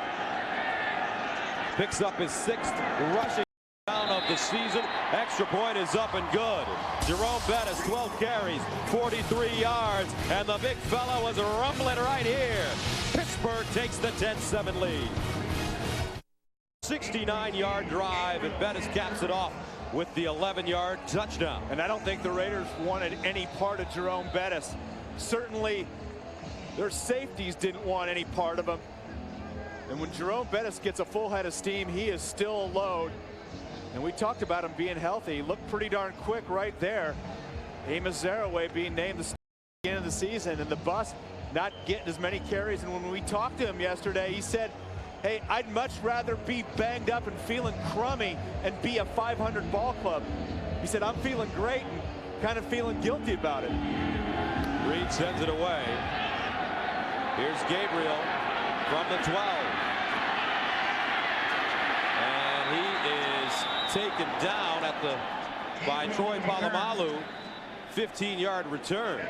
picks up his 6th rushing down of the season. Extra point is up and good. Jerome Bettis, 12 carries, 43 yards, and the big fella was rumbling right here. Pittsburgh takes the 10-7 lead. 69-yard drive, and Bettis caps it off with the 11-yard touchdown. And I don't think the Raiders wanted any part of Jerome Bettis. Certainly, their safeties didn't want any part of him. And when Jerome Bettis gets a full head of steam, he is still a load. And we talked about him being healthy. He looked pretty darn quick right there. Amos Zaraway being named the beginning of the season, and the bus not getting as many carries. And when we talked to him yesterday, he said, hey, I'd much rather be banged up and feeling crummy and be a 500 ball club. He said, I'm feeling great and kind of feeling guilty about it. Reed sends it away. Here's Gabriel from the 12. And he is taken down by Troy Polamalu. 15-yard return.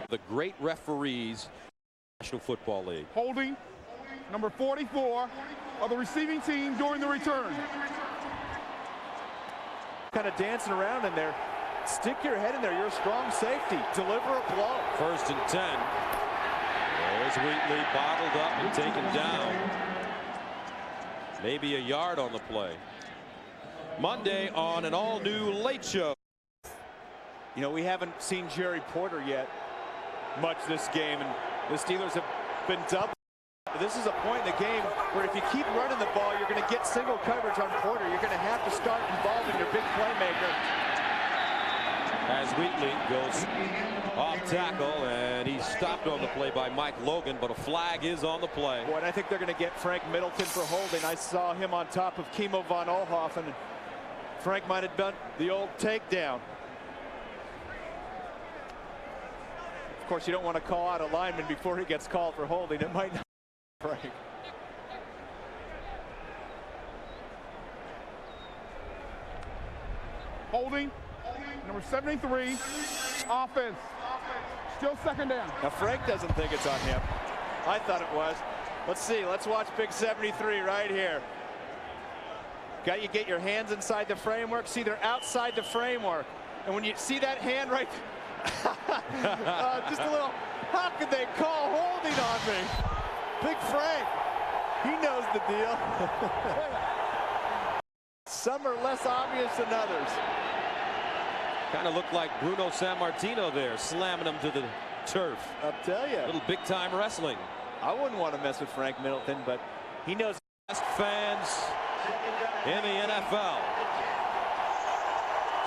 The great referees, National Football League. Holding number 44 of the receiving team during the return. Kind of dancing around in there. Stick your head in there. You're a strong safety. Deliver a blow. First and 10. There's Wheatley bottled up and taken down. Maybe a yard on the play. Monday on an all-new Late Show. You know, we haven't seen Jerry Porter yet much this game, and the Steelers have been doubled. This is a point in the game where if you keep running the ball, you're going to get single coverage on Porter. You're going to have to start involving your big playmaker. As Wheatley goes off tackle, and he's stopped on the play by Mike Logan, but a flag is on the play. Boy, and I think they're going to get Frank Middleton for holding. I saw him on top of Kimo von Oelhoffen, and Frank might have done the old takedown. Of course, you don't want to call out a lineman before he gets called for holding. It might not be Frank. Holding number 73, offense. Still second down. Now Frank doesn't think it's on him. I thought it was. Let's see. Let's watch big 73 right here. Got you get your hands inside the framework. See, they're outside the framework. And when you see that hand right, just a little, how could they call holding on me? Big Frank, he knows the deal. Some are less obvious than others. Kind of looked like Bruno Sammartino there, slamming him to the turf. I'll tell you. A little big-time wrestling. I wouldn't want to mess with Frank Middleton, but he knows. Best fans in the NFL.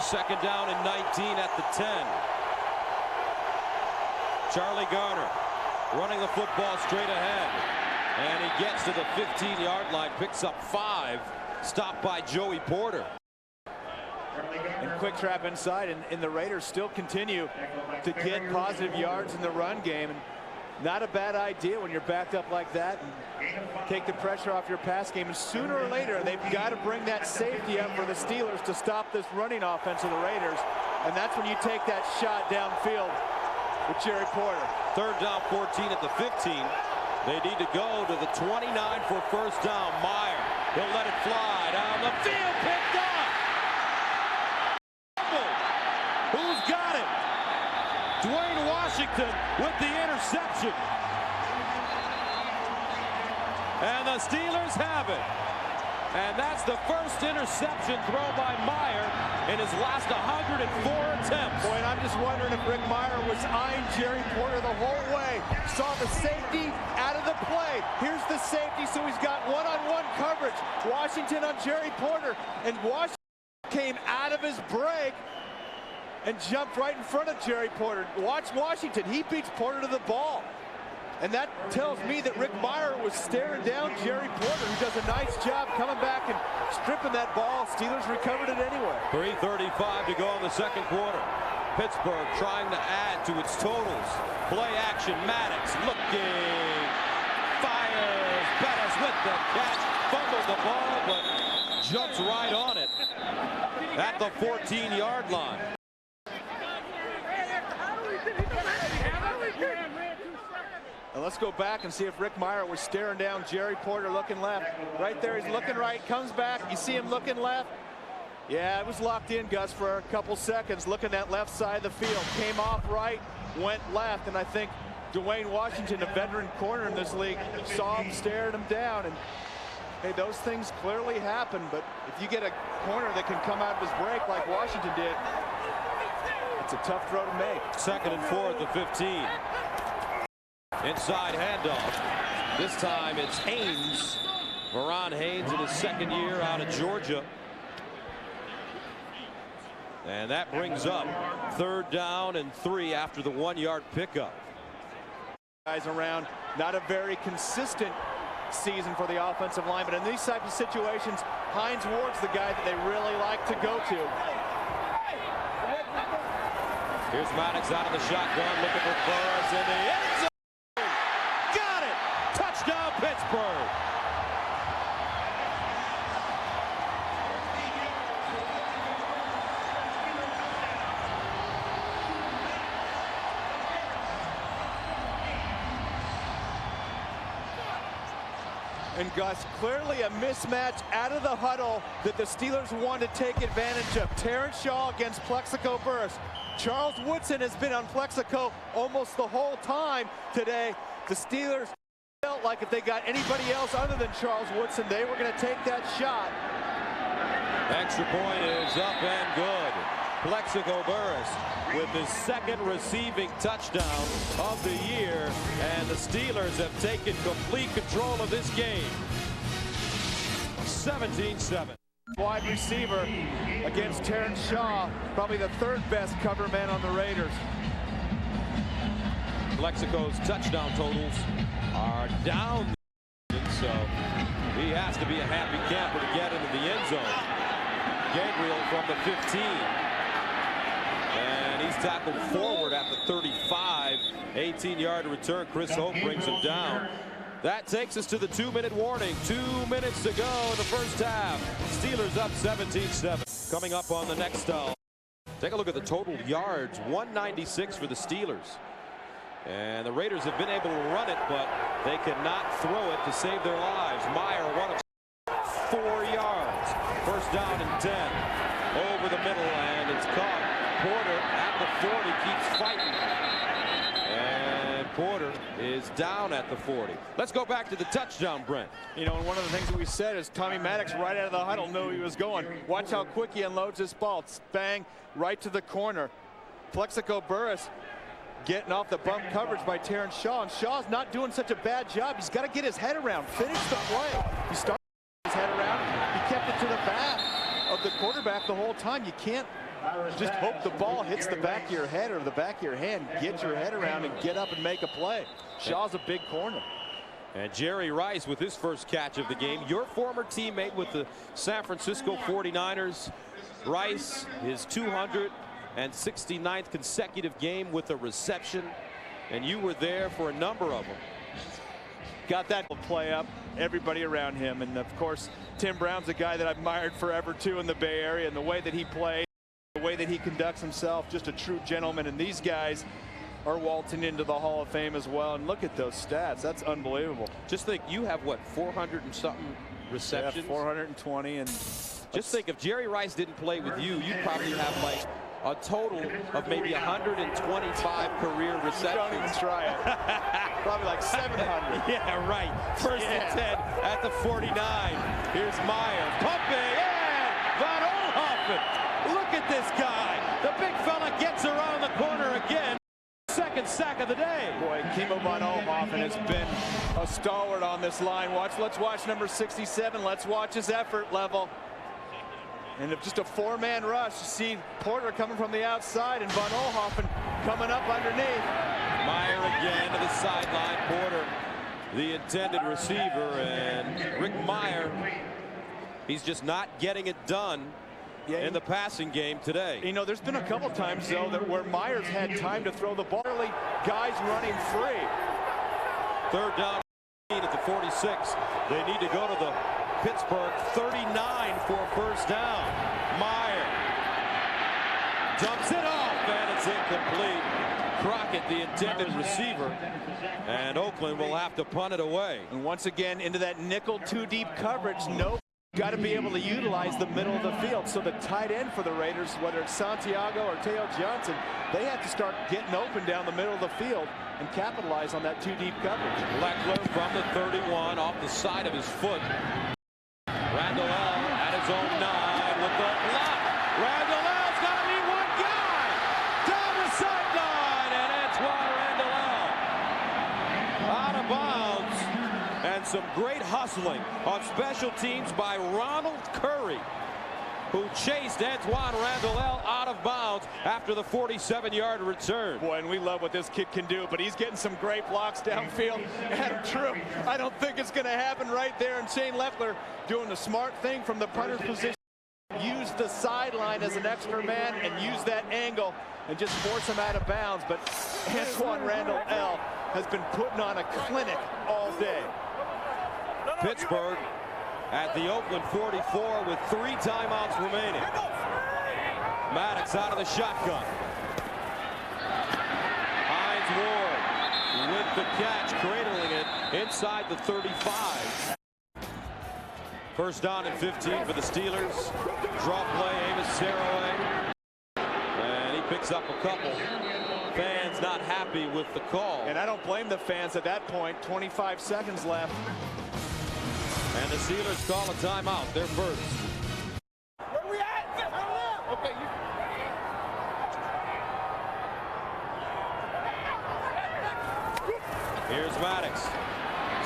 Second down and 19 at the 10. Charlie Garner running the football straight ahead. And he gets to the 15-yard line, picks up 5, stopped by Joey Porter. And quick trap inside, and the Raiders still continue to get positive yards in the run game. And not a bad idea when you're backed up like that and take the pressure off your pass game. And sooner or later, they've got to bring that safety up for the Steelers to stop this running offense of the Raiders. And that's when you take that shot downfield with Jerry Porter. Third down, 14 at the 15. They need to go to the 29 for first down. Meyer He'll let it fly down the field. Picked up. Who's got it? Dwayne Washington with the interception. And the Steelers have it. And that's the first interception thrown by Meyer in his last 104 attempts. Boy, and I'm just wondering if Rick Meyer was eyeing Jerry Porter the whole way. Saw the safety out of the play. Here's the safety, so he's got one-on-one coverage. Washington on Jerry Porter. And Washington came out of his break and jumped right in front of Jerry Porter. Watch Washington. He beats Porter to the ball. And that tells me that Rick Meyer was staring down Jerry Porter, who does a nice job coming back and stripping that ball. Steelers recovered it anyway. 3:35 to go in the second quarter. Pittsburgh trying to add to its totals. Play action, Maddox looking, fires, Bettis with the catch, fumbled the ball, but jumps right on it at the 14-yard line. And let's go back and see if Rick Meyer was staring down Jerry Porter looking left. Right there, he's looking right, comes back. You see him looking left. Yeah, it was locked in, Gus, for a couple seconds, looking that left side of the field. Came off right, went left, and I think Dwayne Washington, a veteran corner in this league, saw him, stared him down. And hey, those things clearly happen, but if you get a corner that can come out of his break like Washington did, it's a tough throw to make. 2nd and 4 at the 15. Inside handoff. This time it's Haynes. Verron Haynes in his second year out of Georgia. And that brings up 3rd down and 3 after the 1-yard pickup. Guys around, not a very consistent season for the offensive line, but in these types of situations, Hines Ward's the guy that they really like to go to. Here's Maddox out of the shotgun, looking for Burris in the end zone. Got it! Touchdown, Pittsburgh! And Gus, clearly a mismatch out of the huddle that the Steelers want to take advantage of. Terrence Shaw against Plexico Burris. Charles Woodson has been on Plexico almost the whole time today. The Steelers felt like if they got anybody else other than Charles Woodson, they were going to take that shot. Extra point is up and good. Plexico Burris with his 2nd receiving touchdown of the year, and the Steelers have taken complete control of this game. 17-7. Wide receiver against Terrence Shaw, probably the 3rd best cover man on the Raiders. Plexico's touchdown totals are down, so he has to be a happy camper to get into the end zone. Gabriel from the 15. And he's tackled forward at the 35. 18-yard return. Chris Hope brings him down. That takes us to the 2-minute warning. 2 minutes to go in the first half. Steelers up 17-7. Coming up on the next take a look at the total yards. 196 for the Steelers. And the Raiders have been able to run it, but they cannot throw it to save their lives. Meyer 1 of 4 yards. First down and 10. Over the middle, and it's caught. Porter at the 40 keeps fighting. And Porter is down at the 40. Let's go back to the touchdown, Brent. You know, and one of the things that we said is Tommy Maddox right out of the huddle knew he was going. Watch how quick he unloads this ball. Bang, right to the corner. Plexico Burris getting off the bump coverage by Terrence Shaw. And Shaw's not doing such a bad job. He's got to get his head around, finish the play. He started his head around. He kept it to the back of the quarterback the whole time. You can't just hope the ball hits the back of your head or the back of your hand. Get your head around and get up and make a play. Shaw's a big corner. And Jerry Rice with his first catch of the game. Your former teammate with the San Francisco 49ers. Rice, his 269th consecutive game with a reception. And you were there for a number of them. Got that play up, everybody around him. And of course, Tim Brown's a guy that I've admired forever too in the Bay Area, and the way that he plays, the way that he conducts himself, just a true gentleman. And these guys are waltzing into the Hall of Fame as well. And look at those stats. That's unbelievable. Just think, you have what, 400 and something receptions. Yeah, 420. And just think, if Jerry Rice didn't play with you, you'd probably have like a total of maybe 125 career receptions. Don't even try it. Probably like 700. Yeah, right. First and 10 at the 49. Here's Meyer pumping, and Von Oelhoffen. Look at this guy. The big fella gets around the corner again. Second sack of the day. Boy, Kimo Von Oelhoffen has been a stalwart on this line. Let's watch number 67. Let's watch his effort level. And just a four-man rush. You see Porter coming from the outside and Von Oelhoffen coming up underneath. Meyer again to the sideline. Porter, the intended receiver, and Rick Meyer, he's just not getting it done in the passing game today. You know, there's been a couple times, though, where Myers had time to throw the ball. Guys running free. Third down at the 46. They need to go to the Pittsburgh 39 for a first down. Meyer dumps it off, and it's incomplete. Crockett, the intended receiver, and Oakland will have to punt it away. And once again, into that nickel two-deep coverage. Got to be able to utilize the middle of the field. So the tight end for the Raiders, whether it's Santiago or Teo Johnson, they have to start getting open down the middle of the field and capitalize on that two-deep coverage. Leckler from the 31 off the side of his foot. Randall L at his own 9 with the block. Randall L's got to be one guy down the sideline, and Antoine Randall L out of bounds. And some great hustling on special teams by Ronald Curry, who chased Antoine Randall L out of bounds after the 47-yard return. Boy, and we love what this kid can do, but he's getting some great blocks downfield. Adam True, I don't think it's going to happen right there. And Shane Leckler doing the smart thing from the punter's position. Use the sideline as an extra man and use that angle and just force him out of bounds. But Antoine Randall L has been putting on a clinic all day. Pittsburgh at the Oakland 44 with 3 timeouts remaining. Maddox out of the shotgun. Hines Ward with the catch, cradling it inside the 35. First down and 15 for the Steelers. Draw play, Amos Saraway. And he picks up a couple. Fans not happy with the call. And I don't blame the fans at that point. 25 seconds left. And the Steelers call a timeout, their first. Where we at? Okay. Here's Maddox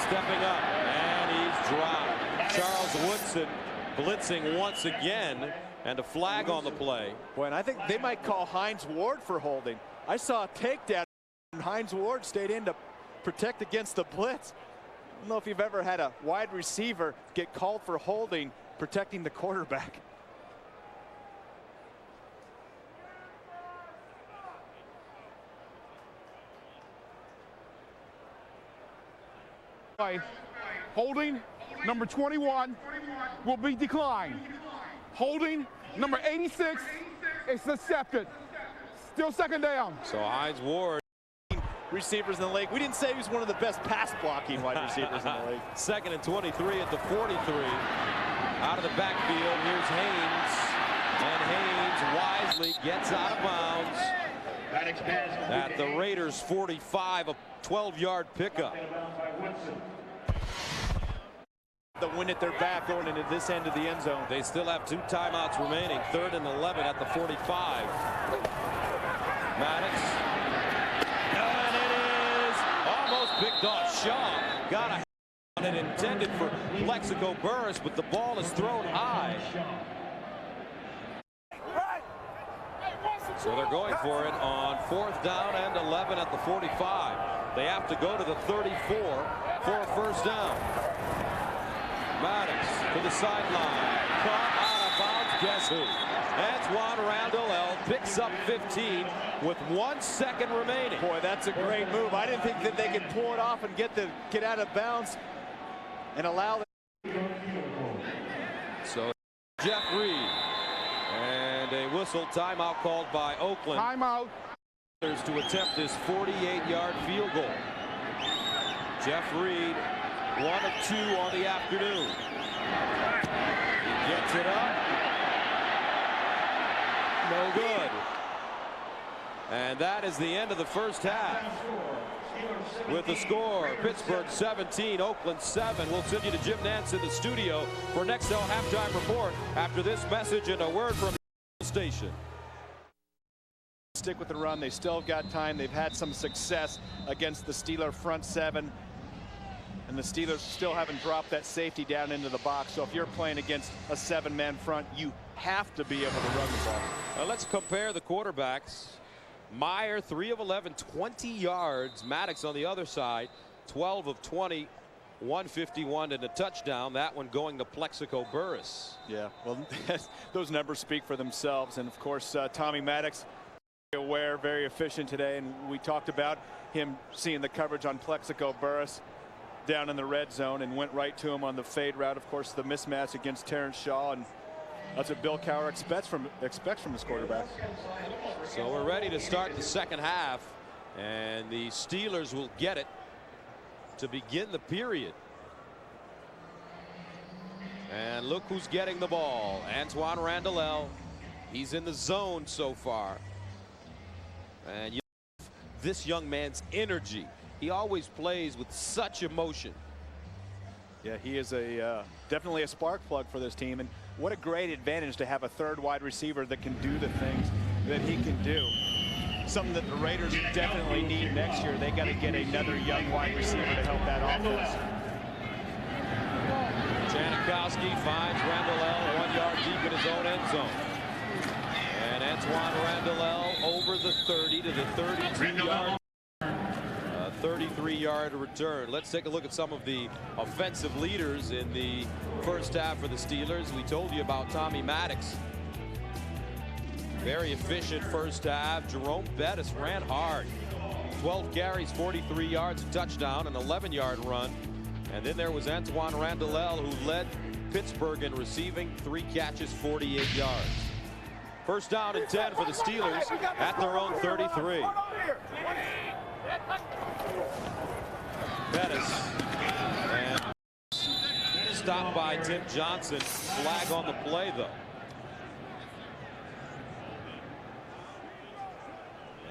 stepping up, and he's dropped. Charles Woodson blitzing once again, and a flag on the play. Boy, and I think they might call Hines Ward for holding. I saw a takedown, and Hines Ward stayed in to protect against the blitz. I don't know if you've ever had a wide receiver get called for holding, protecting the quarterback. Holding number 21 will be declined. Holding number 86 is accepted. Still second down. So Hines Ward. Receivers in the league. We didn't say he was one of the best pass blocking wide receivers in the league. Second and 23 at the 43. Out of the backfield, here's Haynes. And Haynes wisely gets out of bounds at the Raiders 45, a 12-yard pickup. The wind at their back going into this end of the end zone. They still have 2 timeouts remaining. 3rd and 11 at the 45. Maddox. And it is almost picked off. Shaw got a on it, intended for Plexico Burris, but the ball is thrown high. So they're going for it on 4th down and 11 at the 45. They have to go to the 34 for a first down. Maddox to the sideline. Caught out of bounds. Guess who? Antoine Randall L picks up 15 with 1 second remaining. Boy, that's a great move. I didn't think that they could pull it off and get out of bounds and allow the... So Jeff Reed, and a whistle timeout called by Oakland. Timeout. To attempt this 48-yard field goal. Jeff Reed, 1 of 2 on the afternoon. Gets it up. No good. And that is the end of the first half. With the score, Pittsburgh 17, Oakland 7. We'll send you to Jim Nantz in the studio for Nextel halftime report after this message and a word from the station. Stick with the run. They still got time. They've had some success against the Steeler front seven. And the Steelers still haven't dropped that safety down into the box. So if you're playing against a 7-man front, you have to be able to run the ball. Let's compare the quarterbacks. Meyer, 3 of 11, 20 yards. Maddox on the other side, 12 of 20, 151 and a touchdown. That one going to Plexico Burress. Yeah, well, those numbers speak for themselves. And of course, Tommy Maddox, aware, very efficient today. And we talked about him seeing the coverage on Plexico Burress down in the red zone and went right to him on the fade route. Of course, the mismatch against Terrence Shaw, and that's what Bill Cowher expects from his quarterback. So we're ready to start the second half, and the Steelers will get it to begin the period. And look who's getting the ball. Antoine Randall. He's in the zone so far. And this young man's energy. He always plays with such emotion. Yeah, he is definitely a spark plug for this team. And what a great advantage to have a third wide receiver that can do the things that he can do. Something that the Raiders definitely need next year. They got to get another young wide receiver to help that offense. Janikowski finds Randall 1 yard deep in his own end zone. And Antoine Randall over the 30 to the 32-yard. 33-yard return. Let's take a look at some of the offensive leaders in the first half for the Steelers. We told you about Tommy Maddox. Very efficient first half. Jerome Bettis ran hard. 12 carries, 43 yards, a touchdown, an 11-yard run. And then there was Antoine Randall, who led Pittsburgh in receiving, 3 catches, 48 yards. First down and 10 for the Steelers at their own 33. Bettis and stopped by Tim Johnson. Flag on the play, though.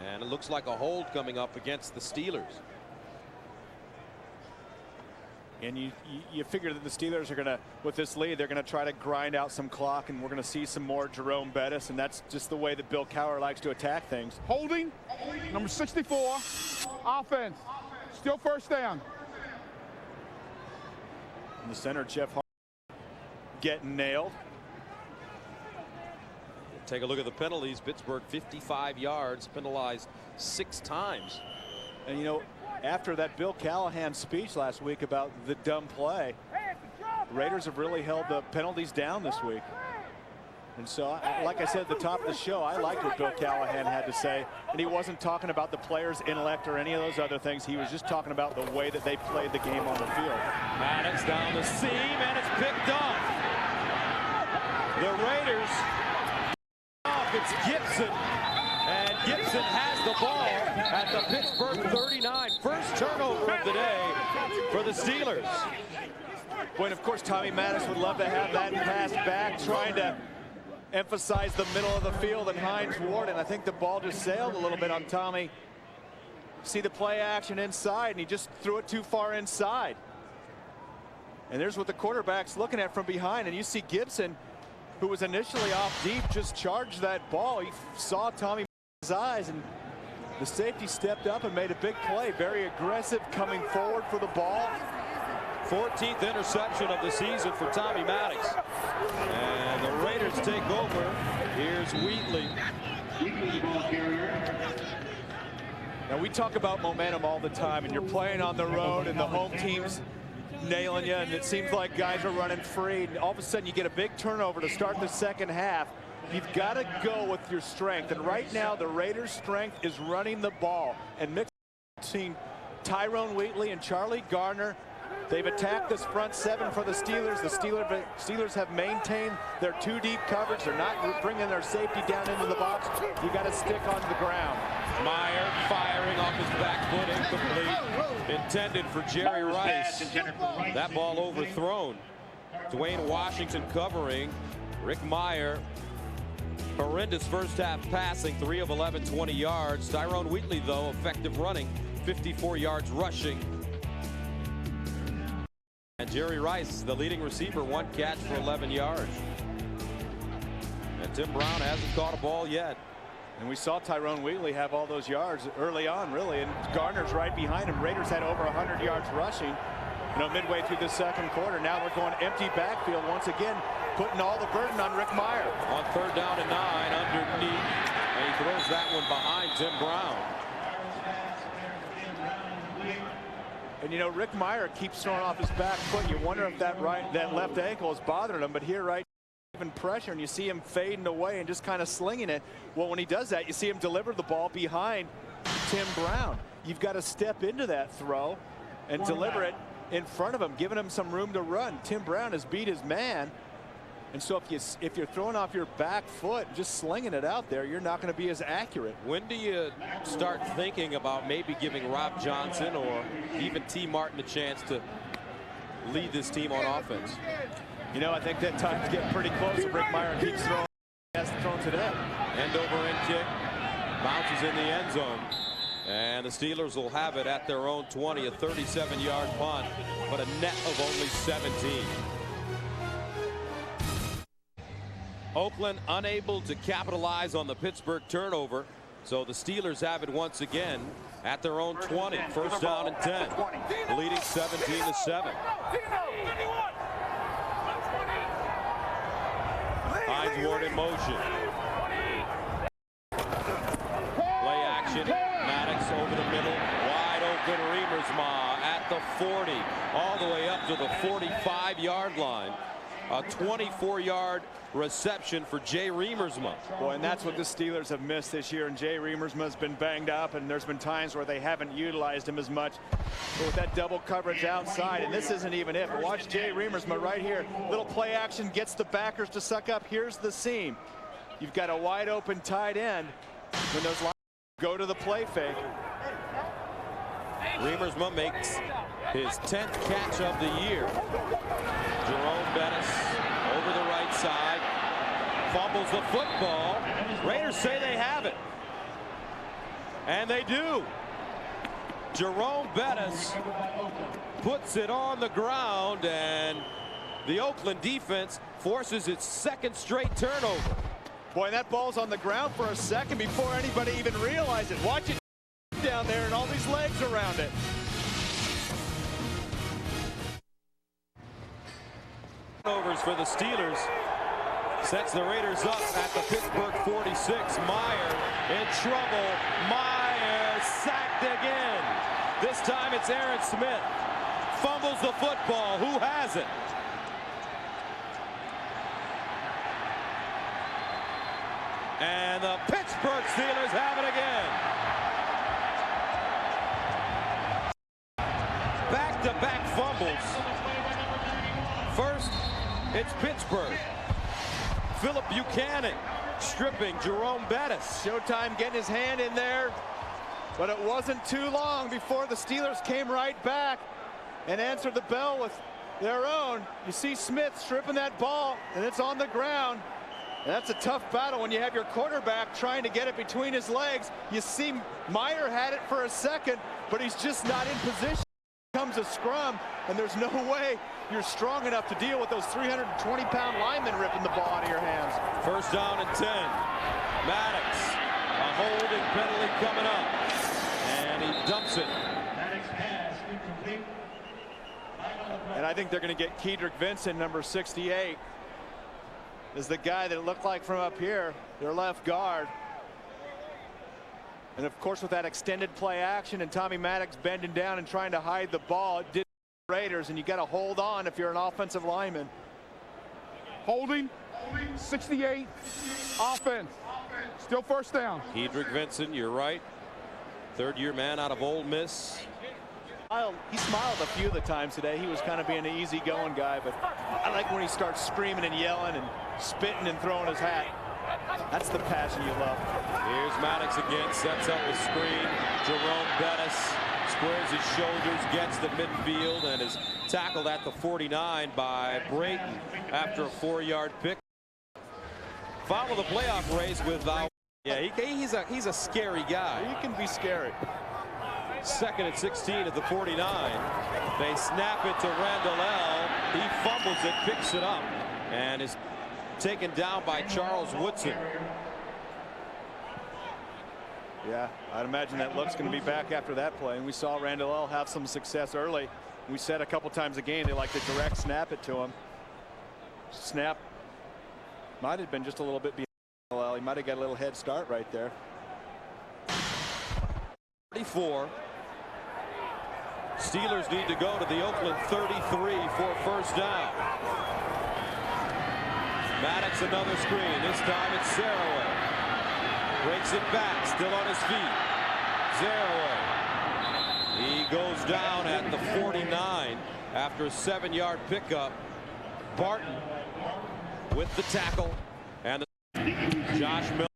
And it looks like a hold coming up against the Steelers. And you figure that the Steelers are going to, with this lead, they're going to try to grind out some clock, and we're going to see some more Jerome Bettis, and that's just the way that Bill Cowher likes to attack things. Holding, number 64, offense, still first down. In the center, Jeff Hart getting nailed. Take a look at the penalties. Pittsburgh 55 yards, penalized 6 times. And you know, after that Bill Callahan speech last week about the dumb play, Raiders have really held the penalties down this week. And so, like I said at the top of the show, I liked what Bill Callahan had to say. And he wasn't talking about the players' intellect or any of those other things. He was just talking about the way that they played the game on the field. Maddox down the seam, and it's picked off. The Raiders, it's Gibson. And Gibson has the ball at the Pittsburgh 39. First turnover of the day for the Steelers. When, of course, Tommy Maddox would love to have that pass back, trying to emphasize the middle of the field and Hines Ward, and I think the ball just sailed a little bit on Tommy. See the play action inside, and he just threw it too far inside. And there's what the quarterback's looking at from behind, and you see Gibson, who was initially off deep, just charged that ball. He saw Tommy Maddox's eyes, and the safety stepped up and made a big play. Very aggressive, coming forward for the ball. 14th interception of the season for Tommy Maddox. And the Raiders take over. Here's Wheatley. Now, we talk about momentum all the time, and you're playing on the road and the home team's nailing you, and it seems like guys are running free, and all of a sudden you get a big turnover to start the second half. You've got to go with your strength, and right now the Raiders' strength is running the ball. And mixed between Tyrone Wheatley and Charlie Garner, they've attacked this front seven for the Steelers. The Steelers have maintained their 2 deep coverage. They're not bringing their safety down into the box. You got to stick on the ground. Meyer firing off his back foot, incomplete. Intended for Jerry Rice. That ball overthrown. Dwayne Washington covering. Rick Mirer, horrendous first half passing, 3 of 11, 20 yards. Tyrone Wheatley, though, effective running, 54 yards rushing. And Jerry Rice, the leading receiver, 1 catch for 11 yards. And Tim Brown hasn't caught a ball yet. And we saw Tyrone Wheatley have all those yards early on, really, and Gardner's right behind him. Raiders had over 100 yards rushing, midway through the second quarter. Now we're going empty backfield once again, putting all the burden on Rick Mirer. On 3rd down and 9, underneath, and he throws that one behind Tim Brown. And Rick Mirer keeps throwing off his back foot. You wonder if that left ankle is bothering him, but here, right, even pressure, and you see him fading away and just kind of slinging it. Well, when he does that, you see him deliver the ball behind Tim Brown. You've got to step into that throw and deliver it in front of him, giving him some room to run. Tim Brown has beat his man, and so if you're throwing off your back foot, just slinging it out there, you're not going to be as accurate. When do you start thinking about maybe giving Rob Johnson or even T. Martin a chance to lead this team on offense? I think that time's getting pretty close if Rick Mirer keeps throwing. He hasn't thrown today. End over end kick, bounces in the end zone, and the Steelers will have it at their own 20, a 37-yard punt, but a net of only 17. Oakland unable to capitalize on the Pittsburgh turnover, so the Steelers have it once again at their own 20. 1st down and 10, leading 17-7. Hines Ward in motion. Play action. Maddox over the middle. Wide open Riemersma at the 40. All the way up to the 45-yard line. A 24-yard reception for Jay Riemersma. Boy, and that's what the Steelers have missed this year. And Jay Riemersma's been banged up, and there's been times where they haven't utilized him as much. But with that double coverage outside, and this isn't even it. But watch Jay Riemersma right here. Little play action, gets the backers to suck up. Here's the seam. You've got a wide open tight end. When those lines go to the play fake. Riemersma makes his 10th catch of the year. Jerome Bettis over the right side, fumbles the football. Raiders say they have it, and they do. Jerome Bettis puts it on the ground, and the Oakland defense forces its 2nd straight turnover. Boy, and that ball's on the ground for a second before anybody even realized it. Watch it down there and all these legs around it. Turnovers for the Steelers sets the Raiders up at the Pittsburgh 46. Mirer in trouble. Mirer sacked again. This time it's Aaron Smith. Fumbles the football. Who has it? And the Pittsburgh Steelers have it again. Back-to-back fumbles. First, it's Pittsburgh. Philip Buchanan stripping Jerome Bettis. Showtime getting his hand in there, but it wasn't too long before the Steelers came right back and answered the bell with their own. You see Smith stripping that ball, and it's on the ground. And that's a tough battle when you have your quarterback trying to get it between his legs. You see Mirer had it for a second, but he's just not in position. Comes a scrum, and there's no way you're strong enough to deal with those 320-pound linemen ripping the ball out of your hands. 1st down and 10. Maddox, a holding penalty coming up, and he dumps it. And I think they're going to get Kedrick Vincent, number 68, is the guy that it looked like from up here, their left guard. And of course, with that extended play action and Tommy Maddox bending down and trying to hide the ball, it did the Raiders, and you got to hold on if you're an offensive lineman. Holding, 68, offense. Still 1st down. Kedrick Vincent, you're right. 3rd-year man out of Ole Miss. He smiled a few of the times today. He was kind of being an easygoing guy, but I like when he starts screaming and yelling and spitting and throwing his hat. That's the passion you love. Here's Maddox again, sets up the screen. Jerome Bettis squares his shoulders, gets to midfield, and is tackled at the 49 by Brayton after a 4-yard pick. follow the playoff race without. Yeah, he's a scary guy. He can be scary. 2nd and 16 at the 49. They snap it to Randall. He fumbles it, picks it up, and is taken down by Charles Woodson. Yeah, I'd imagine that Luck's going to be back after that play. And we saw Randall have some success early. We said a couple times a game they like to direct snap it to him. Snap might have been just a little bit behind Randall. He might have got a little head start right there. 34. Steelers need to go to the Oakland 33 for first down. Maddox another screen. This time it's Zaraway. Breaks it back, still on his feet. Zaraway. He goes down at the 49 after a 7-yard pickup. Barton with the tackle. And Josh Miller.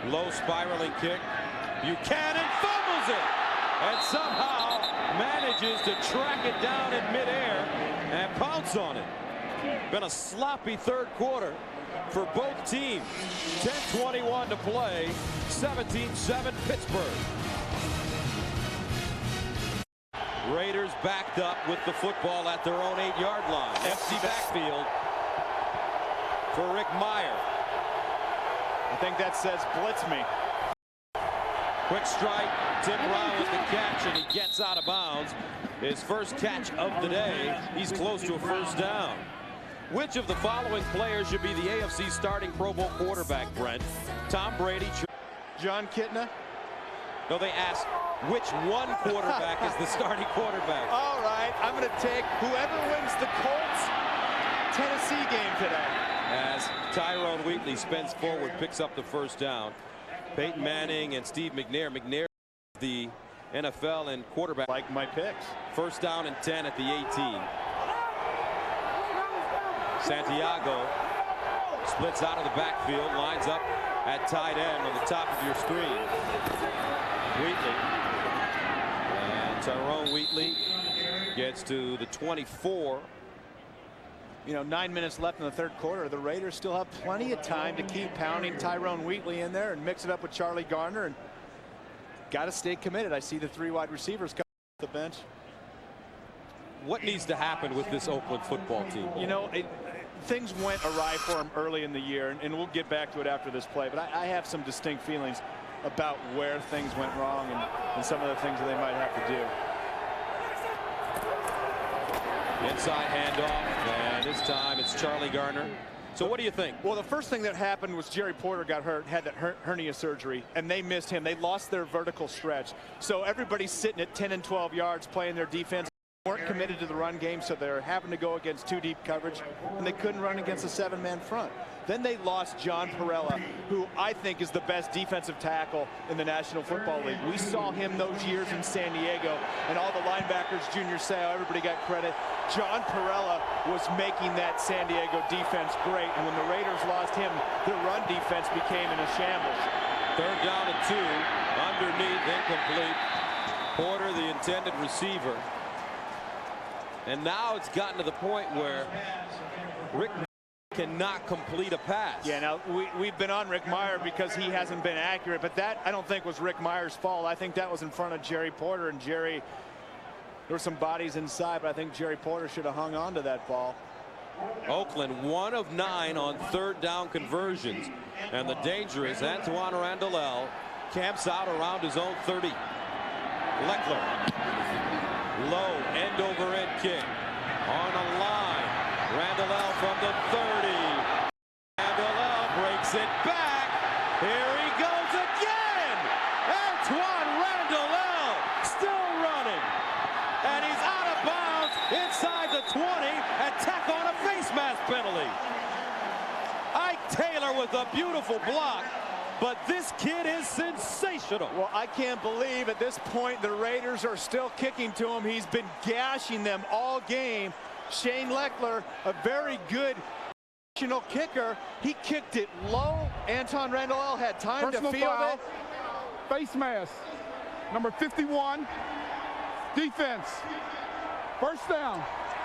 Low spiraling kick. Buchanan fumbles it and somehow manages to track it down in midair and pounce on it. Been a sloppy third quarter for both teams. 10:21 to play. 17-7 Pittsburgh. Raiders backed up with the football at their own 8-yard line. Empty backfield for Rick Mirer. I think that says blitz me. Quick strike, Tim Brown with the catch, and he gets out of bounds. His first catch of the day. He's close to a first down. Which of the following players should be the AFC starting Pro Bowl quarterback, Brent? Tom Brady. John Kitna. No, they asked which one quarterback is the starting quarterback. All right, I'm going to take whoever wins the Colts-Tennessee game today. As Tyrone Wheatley spins forward, picks up the first down. Peyton Manning and Steve McNair. McNair, the NFL and quarterback. Like my picks. First down and 10 at the 18. Santiago splits out of the backfield, lines up at tight end on the top of your screen. Wheatley. And Tyrone Wheatley gets to the 24. You know, 9 minutes left in the third quarter. The Raiders still have plenty of time to keep pounding Tyrone Wheatley in there and mix it up with Charlie Garner. And got to stay committed. I see the 3 wide receivers coming off the bench. What needs to happen with this Oakland football team? You know, things went awry for him early in the year, and we'll get back to it after this play. But I have some distinct feelings about where things went wrong and some of the things that they might have to do. Inside handoff, and this time it's Charlie Garner. So what do you think? Well, the first thing that happened was Jerry Porter got hurt, had that hernia surgery, and they missed him. They lost their vertical stretch. So everybody's sitting at 10 and 12 yards playing their defense. Weren't committed to the run game, so they're having to go against 2 deep coverage, and they couldn't run against a 7-man front. Then they lost John Perella, who I think is the best defensive tackle in the National Football League. We saw him those years in San Diego, and all the linebackers, Junior Seau, everybody got credit. John Perella was making that San Diego defense great, and when the Raiders lost him, their run defense became in a shambles. Third down and 2, underneath, incomplete. Porter, the intended receiver. And now it's gotten to the point where Rick cannot complete a pass. Yeah, now we've been on Rick Mirer because he hasn't been accurate, but that I don't think was Rick Mirer's fault. I think that was in front of Jerry Porter, and Jerry, there were some bodies inside, but I think Jerry Porter should have hung on to that ball. Oakland 1 of 9 on third down conversions, and the dangerous Antoine Randall camps out around his own 30. Leckler. Low end over end kick on a line. Randall from the 30. Randall breaks it back. Here he goes again. Antoine Randall still running. And he's out of bounds inside the 20 and tack on a face mask penalty. Ike Taylor with a beautiful block. But this kid is sensational. Well, I can't believe at this point the Raiders are still kicking to him. He's been gashing them all game. Shane Leckler, a very good kicker. He kicked it low. Antoine Randall had time to field it. Face mask. Number 51. Defense. First down.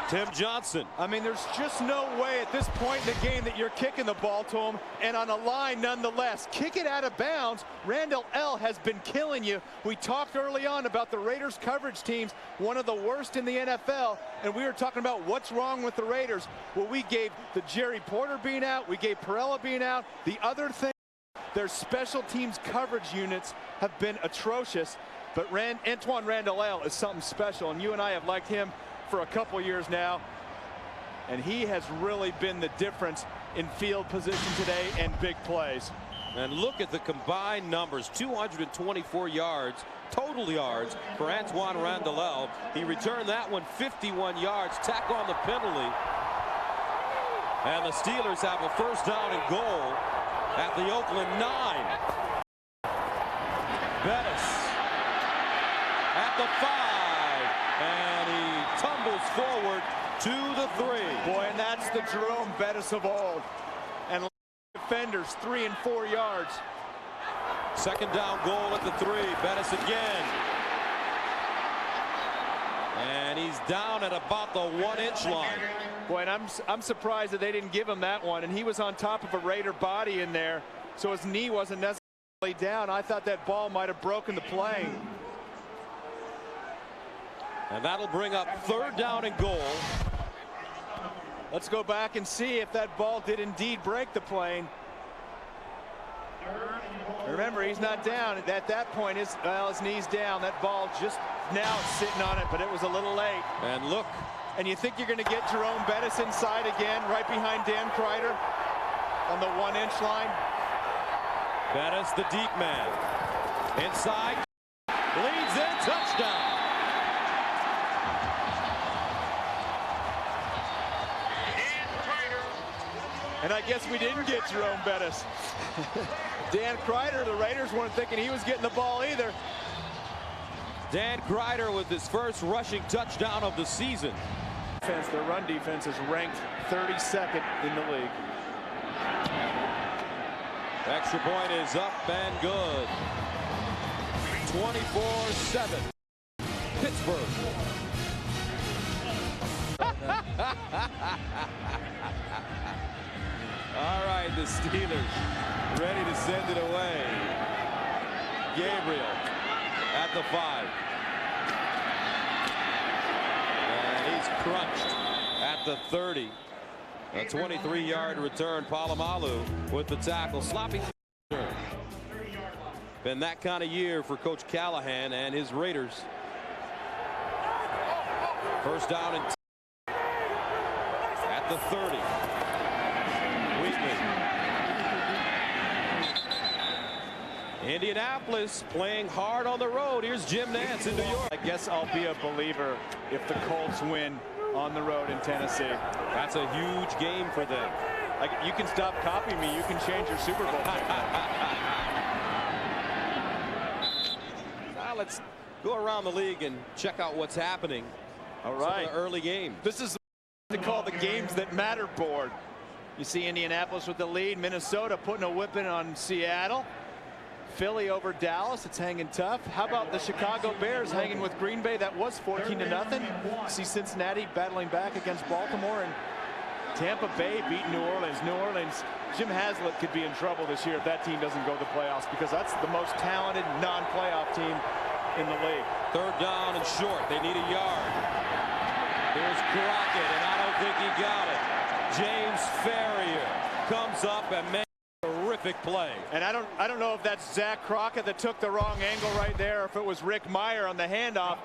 Tim Johnson. I mean, there's just no way at this point in the game that you're kicking the ball to him, and on a line nonetheless. Kick it out of bounds. Randall L. has been killing you. We talked early on about the Raiders coverage teams, one of the worst in the NFL, and we were talking about what's wrong with the Raiders. Well, we gave the Jerry Porter being out, we gave Perella being out. The other thing, their special teams coverage units have been atrocious, but Antwaan Randle El is something special, and you and I have liked him for a couple years now, and he has really been the difference in field position today and big plays. And look at the combined numbers, 224 yards, total yards for Antwaan Randle El. He returned that one 51 yards, tack on the penalty. And the Steelers have a first down and goal at the Oakland 9. Bettis at the 5, and he tumbles forward to the 3. Boy, and that's the Jerome Bettis of old. And defenders 3 and 4 yards. Second down goal at the 3. Bettis again. And he's down at about the 1-inch line. Boy, and I'm surprised that they didn't give him that one. And he was on top of a Raider body in there, so his knee wasn't necessarily down. I thought that ball might have broken the play. And that'll bring up third down and goal. Let's go back and see if that ball did indeed break the plane. Remember, he's not down. At that point, his knee's down. That ball just now sitting on it, but it was a little late. And look. And you think you're going to get Jerome Bettis inside again, right behind Dan Kreider on the 1-inch line? Bettis, the deep man. Inside. Leads in. Touchdown. And I guess we didn't get Jerome Bettis. Dan Kreider, the Raiders weren't thinking he was getting the ball either. Dan Kreider with his first rushing touchdown of the season. Their run defense is ranked 32nd in the league. Extra point is up and good. 24-7. Pittsburgh. All right, the Steelers ready to send it away. Gabriel at the 5. And he's crunched at the 30. A 23-yard return. Polamalu with the tackle. Sloppy return. Been that kind of year for Coach Callahan and his Raiders. First down and 10 at the 30. Indianapolis playing hard on the road. Here's Jim Nantz in New York. I guess I'll be a believer if the Colts win on the road in Tennessee. That's a huge game for them. Like, you can stop copying me. You can change your Super Bowl. Now let's go around the league and check out what's happening. All right. Some of the early games. This is what they call the games that matter board. You see Indianapolis with the lead. Minnesota putting a whipping on Seattle. Philly over Dallas. It's hanging tough. How about the Chicago Bears hanging with Green Bay? That was 14-0. See Cincinnati battling back against Baltimore, and Tampa Bay beating New Orleans. New Orleans, Jim Haslett could be in trouble this year if that team doesn't go to the playoffs, because that's the most talented non-playoff team in the league. Third down and short. They need a yard. Here's Crockett, and I don't think he got it. James Ferrier comes up and makes a terrific play. And I don't know if that's Zach Crockett that took the wrong angle right there, or if it was Rick Meyer on the handoff.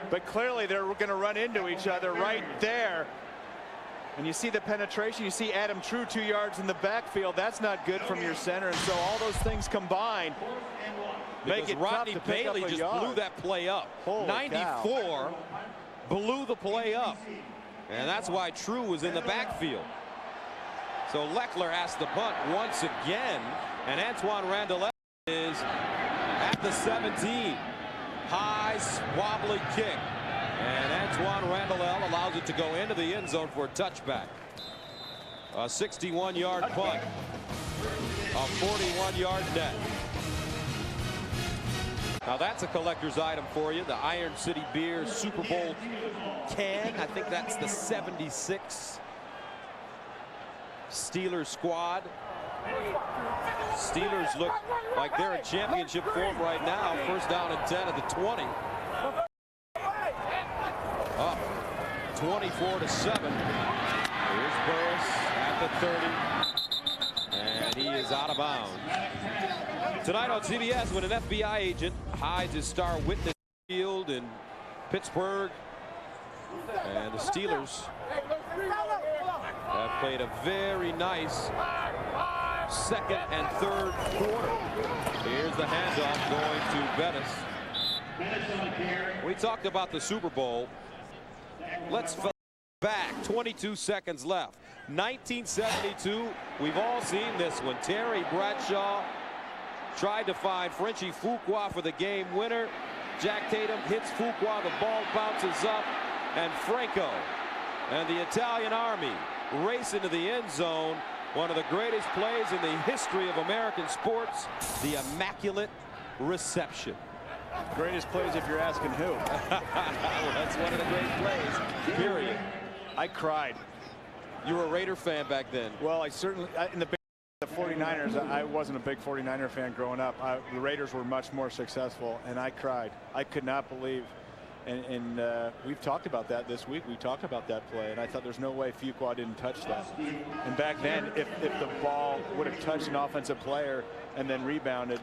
But clearly they're going to run into each other right there. And you see the penetration. You see Adam True 2 yards in the backfield. That's not good from your center. And so all those things combined make it Rodney tough to pick Bailey up a just yard. blew that play up. Holy 94 cow. blew the play up. And that's why True was in the backfield. So Leckler has to punt once again. And Antwaan Randle is at the 17. High, wobbly kick. And Antwaan Randle allows it to go into the end zone for a touchback. A 61-yard punt. A 41-yard net. Now that's a collector's item for you. The Iron City Beer Super Bowl can. I think that's the 76 Steelers squad. Steelers look like they're in championship form right now. First down and 10 at the 20. Up 24-7. Here's Burris at the 30. And he is out of bounds. Tonight on CBS, when an FBI agent hides his star witness field in Pittsburgh, and the Steelers have played a very nice second and third quarter. Here's the handoff going to Bettis. We talked about the Super Bowl. Let's back. 22 seconds left. 1972. We've all seen this one. Terry Bradshaw tried to find Frenchie Fuqua for the game winner. Jack Tatum hits Fuqua. The ball bounces up, and Franco and the Italian Army race into the end zone. One of the greatest plays in the history of American sports, the Immaculate Reception. Greatest plays if you're asking who. Well, that's one of the great plays, period. I cried. You were a Raider fan back then. Well, I certainly, in the 49ers, I wasn't a big 49er fan growing up. The Raiders were much more successful, and I cried. I could not believe. And we've talked about that this week. We talked about that play, and I thought there's no way Fuqua didn't touch that. And back then, if the ball would have touched an offensive player and then rebounded,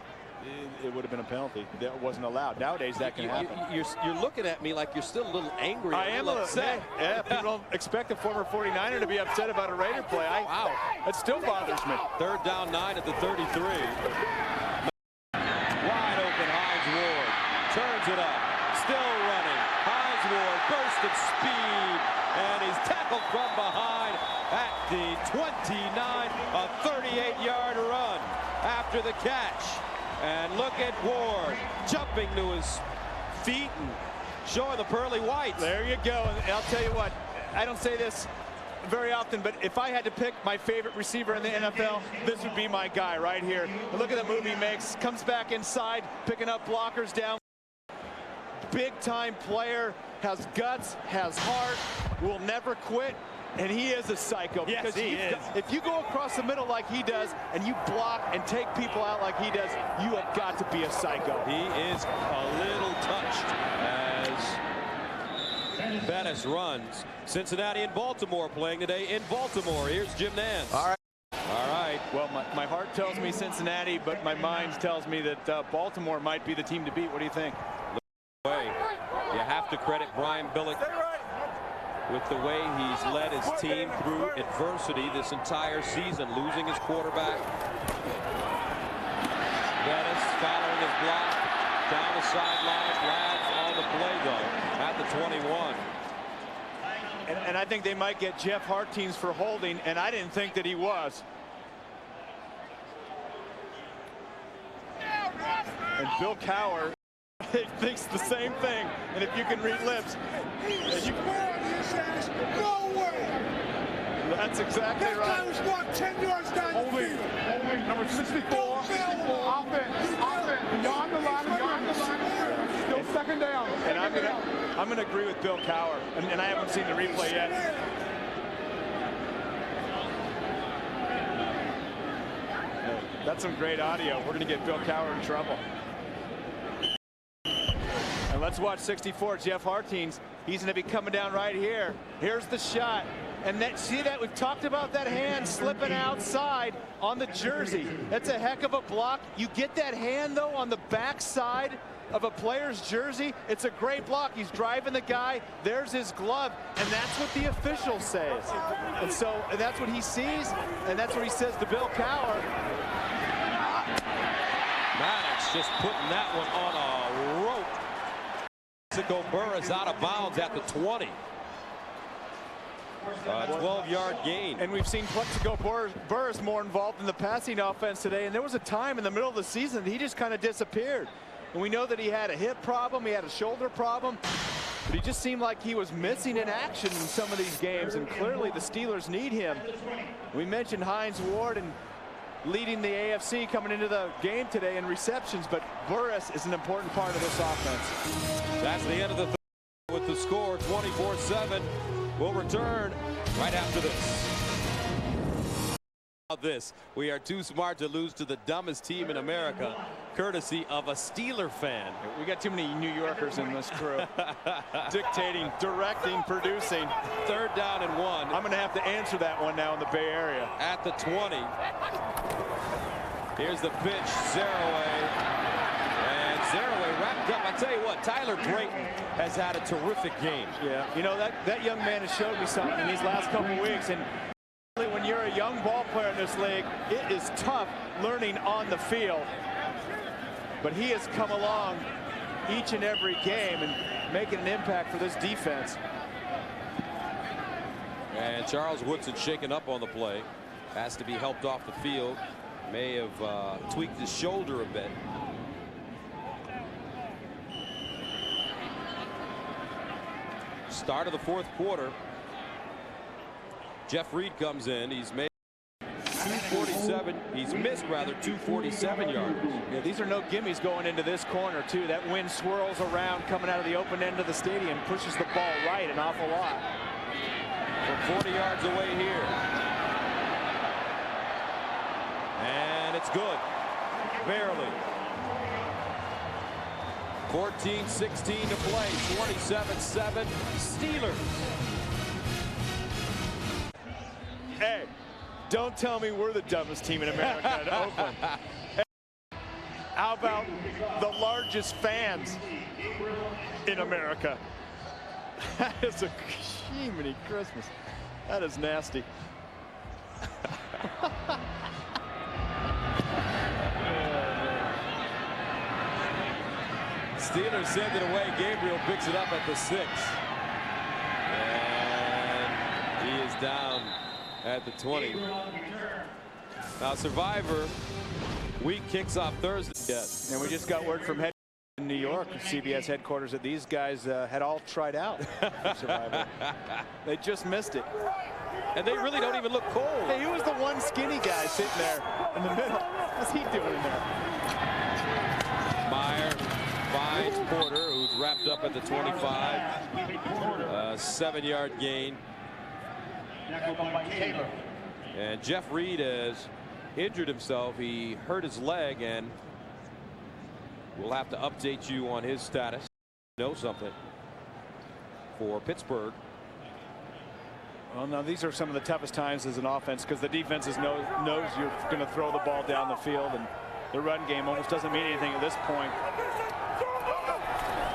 it would have been a penalty. That wasn't allowed. Nowadays, that can happen. You're looking at me like you're still a little angry. I am upset. Yeah, people don't expect a former 49er to be upset about a Raider play. Wow. It still bothers me. Third down 9 at the 33. Wide open, Hines Ward turns it up. Still running. Hines Ward burst of speed, and he's tackled from behind at the 29. A 38-yard run after the catch. And look at Ward jumping to his feet and showing the pearly whites. There you go. And I'll tell you what, I don't say this very often, but if I had to pick my favorite receiver in the NFL, this would be my guy right here. And look at the move he makes. Comes back inside, picking up blockers down. Big time player, has guts, has heart, will never quit. And he is a psycho. Yes, because he is. If you go across the middle like he does, and you block and take people out like he does, you have got to be a psycho. He is a little touched as Bettis runs. Cincinnati and Baltimore playing today in Baltimore. Here's Jim Nantz. All right. All right. Well, my heart tells me Cincinnati, but my mind tells me that Baltimore might be the team to beat. What do you think? You have to credit Brian Billick with the way he's led his team through adversity this entire season, losing his quarterback. Bettis following his block down the sideline. Lads on the play, though, at the 21. And I think they might get Jeff Hartines for holding, and I didn't think that he was. And Bill Cowher thinks the same thing. And if you can read lips, no way. That's exactly that right. That guy was walked 10 yards down the field. Holding number 64. Offense. Beyond the line. Still second down. And I'm gonna agree with Bill Cowher. And I haven't seen the replay yet. That's some great audio. We're gonna get Bill Cowher in trouble. And let's watch 64, Jeff Hartines. He's going to be coming down right here. Here's the shot. And see that? We've talked about that hand slipping outside on the jersey. That's a heck of a block. You get that hand, though, on the backside of a player's jersey. It's a great block. He's driving the guy. There's his glove. And that's what the official says. And that's what he sees. And that's what he says to Bill Cowher. Maddox just putting that one on a rope. Plaxico Burress out of bounds at the 20. 12-yard gain. And we've seen Plaxico Burress more involved in the passing offense today. And there was a time in the middle of the season that he just kind of disappeared. And we know that he had a hip problem, he had a shoulder problem, but he just seemed like he was missing in action in some of these games. And clearly the Steelers need him. We mentioned Hines Ward, and leading the AFC coming into the game today in receptions, but Burris is an important part of this offense. That's the end of the third with the score 24-7. We'll return right after this. We are too smart to lose to the dumbest team in America, courtesy of a Steeler fan. We got too many New Yorkers in this crew. Dictating, directing, producing. 3rd down and 1. I'm going to have to answer that one now in the Bay Area. At the 20. Here's the pitch, Zaraway. And Zaraway wrapped up. I tell you what, Tyler Drayton has had a terrific game. Yeah, you know, that young man has showed me something in these last couple weeks. And when you're a young ball player in this league, it is tough learning on the field. But he has come along each and every game and making an impact for this defense. And Charles Woodson shaken up on the play. Has to be helped off the field. May have tweaked his shoulder a bit. Start of the 4th quarter. Jeff Reed comes in. He's made 247. He's missed rather 247 yards. Yeah, these are no gimmies going into this corner too. That wind swirls around coming out of the open end of the stadium, pushes the ball right an awful lot. From 40 yards away here. And it's good. Barely. 14-16 to play. 27-7 Steelers. Hey, don't tell me we're the dumbest team in America in Oakland. How about the largest fans in America? That is a mini Christmas. That is nasty. Steelers send it away. Gabriel picks it up at the 6. And he is down at the 20. Now Survivor week kicks off Thursday. And we just got word from head in New York, CBS headquarters, that these guys had all tried out for Survivor. They just missed it. And they really don't even look cold. Hey, who was the one skinny guy sitting there in the middle? What's he doing there? Meyer finds Porter, who's wrapped up at the 25. 7-yard gain. And Jeff Reed has injured himself. He hurt his leg, and we'll have to update you on his status. Know something for Pittsburgh. Well, now these are some of the toughest times as an offense because the defense knows you're going to throw the ball down the field, and the run game almost doesn't mean anything at this point.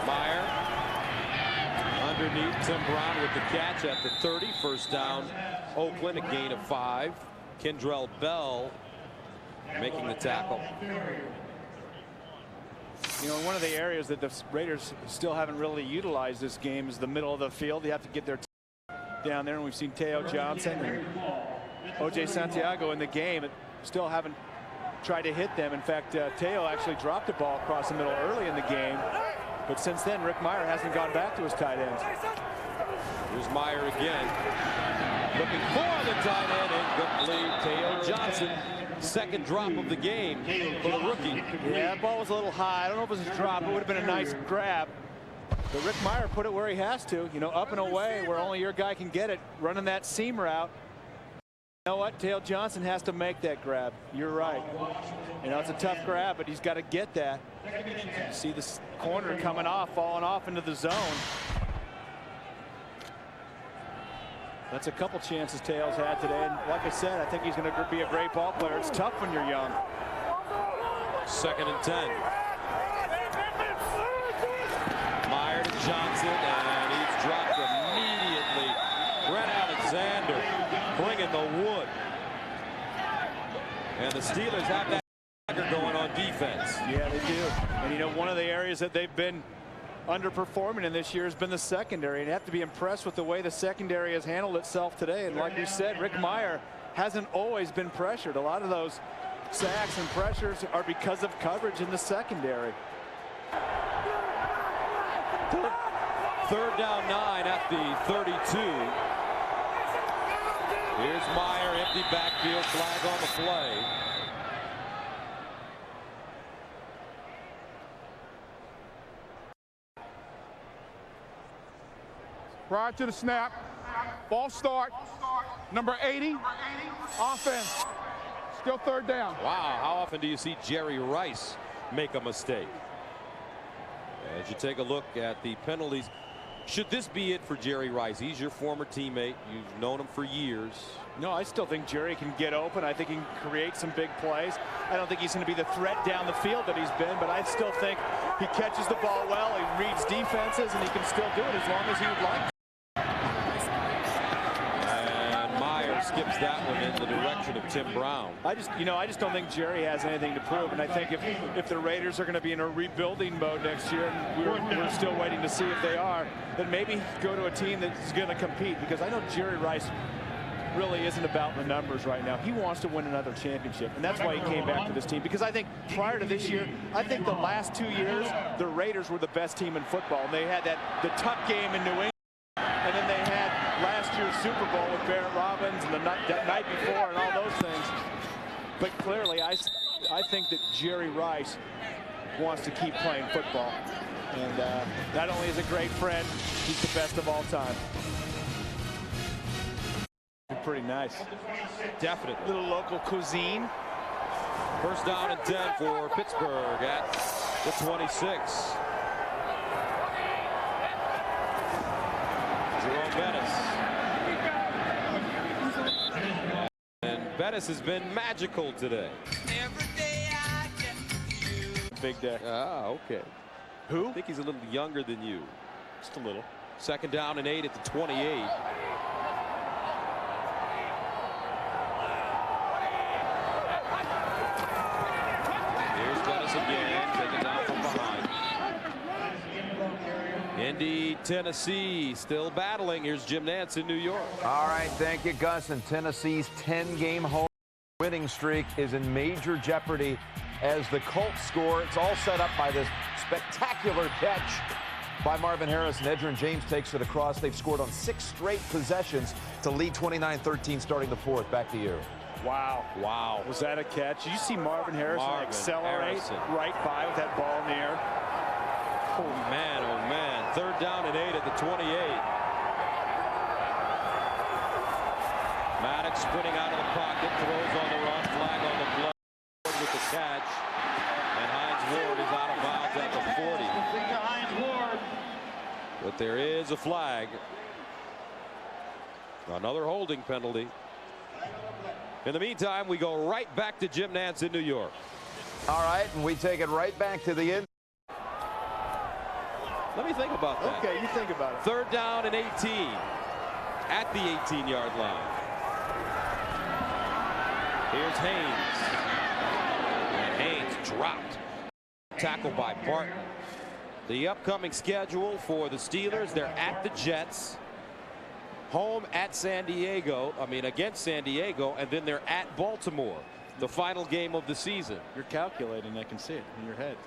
Meyer underneath Tim Brown with the catch at the 30. 1st down Oakland, a gain of 5. Kendrell Bell making the tackle. You know, one of the areas that the Raiders still haven't really utilized this game is the middle of the field. You have to get their down there, and we've seen Teo Johnson and O.J. Santiago in the game. Still haven't tried to hit them. In fact, Teo actually dropped the ball across the middle early in the game. But since then, Rick Mirer hasn't gone back to his tight ends. Here's Meyer again. Looking for the tight end. Incomplete. Teo Johnson. 2nd drop of the game for the rookie. Yeah, that ball was a little high. I don't know if it was a drop. It would have been a nice grab. But Rick Mirer put it where he has to. You know, up and away where only your guy can get it. Running that seam route. You know what? Teo Johnson has to make that grab. You're right. You know, it's a tough grab, but he's got to get that. You see this corner coming off, falling off into the zone. That's a couple chances Teo's had today. And like I said, I think he's going to be a great ball player. It's tough when you're young. 2nd and 10. Meyer to Johnson, and he's dropped immediately. Brent Alexander bringing the wood. And the Steelers have that going on defense. Yeah, they do. And you know, one of the areas that they've been underperforming in this year has been the secondary, and you have to be impressed with the way the secondary has handled itself today. And like we said, Rick Mirer hasn't always been pressured. A lot of those sacks and pressures are because of coverage in the secondary. 3rd down 9 at the 32. Here's Meyer, empty backfield, flag on the play. prior to the snap. False start. Number 80, offense. Still third down. Wow, how often do you see Jerry Rice make a mistake? As you take a look at the penalties, should this be it for Jerry Rice? He's your former teammate. You've known him for years. No, I still think Jerry can get open. I think he can create some big plays. I don't think he's going to be the threat down the field that he's been, but I still think he catches the ball well, he reads defenses, and he can still do it as long as he would like. And Meyer skips that one in the direction of Tim Brown. I just don't think Jerry has anything to prove, and I think if the Raiders are going to be in a rebuilding mode next year, and we're still waiting to see if they are, then maybe go to a team that's going to compete, because I know Jerry Rice really isn't about the numbers right now. He wants to win another championship, and that's why he came back to this team, because I think prior to this year, I think the last 2 years, the Raiders were the best team in football, and they had the tuck game in New England, and then they had last year's Super Bowl with Barrett Robbins and the night before and all those things. But clearly, I think that Jerry Rice wants to keep playing football, and not only is a great friend, he's the best of all time. Pretty nice. Definitely. Little local cuisine. First down and 10 for Pittsburgh at the 26. Jerome Bettis. And Bettis has been magical today. Big day. Ah, okay. Who? I think he's a little younger than you. Just a little. Second down and 8 at the 28. Again, taken down from behind. Indy, Tennessee, still battling. Here's Jim Nantz in New York. All right, thank you, Gus. And Tennessee's 10-game home winning streak is in major jeopardy as the Colts score. It's all set up by this spectacular catch by Marvin Harrison. Edgerrin James takes it across. They've scored on 6 straight possessions to lead 29-13 starting the fourth. Back to you. Wow. Wow. Was that a catch? Did you see Marvin Harrison accelerate right by with that ball in the air? Oh, man, oh, man. Third down and 8 at the 28. Maddox sprinting out of the pocket, throws on the run, flag on the play with the catch. And Hines Ward is out of bounds at the 40. But there is a flag. Another holding penalty. In the meantime, we go right back to Jim Nantz in New York. All right, and we take it right back to the end. Let me think about that. Okay, you think about it. Third down and 18 at the 18-yard line. Here's Haynes. And Haynes dropped. Tackled by Barton. The upcoming schedule for the Steelers, they're at the Jets. Home at San Diego, against San Diego, and then they're at Baltimore, the final game of the season. You're calculating, I can see it in your head.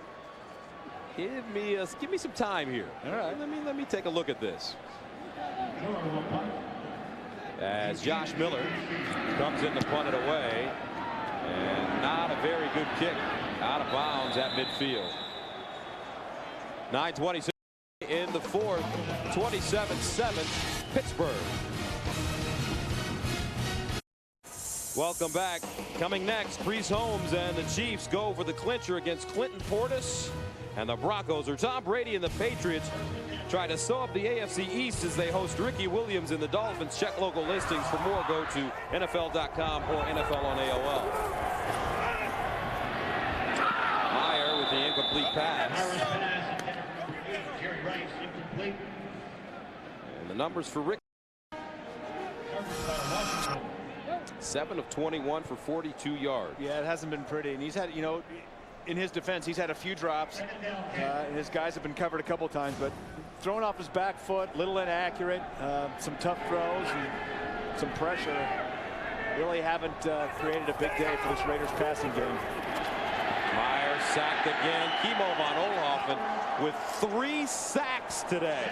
Give me some time here. All right. Let me take a look at this. As Josh Miller comes in to punt it away, and not a very good kick, out of bounds at midfield. 9:26 in the fourth, 27-7. Pittsburgh. Welcome back. Coming next, Priest Holmes and the Chiefs go for the clincher against Clinton Portis and the Broncos, or Tom Brady and the Patriots try to sew up the AFC East as they host Ricky Williams and the Dolphins. Check local listings. For more, go to NFL.com or NFL on AOL. Meyer with the incomplete pass. And the numbers for Rick: 7 of 21 for 42 yards. Yeah, it hasn't been pretty. And he's had, in his defense, he's had a few drops. And his guys have been covered a couple times, but throwing off his back foot, little inaccurate, some tough throws and some pressure. Really haven't created a big day for this Raiders passing game. Meyer sacked again. Kimo von Oelhoffen with 3 sacks today.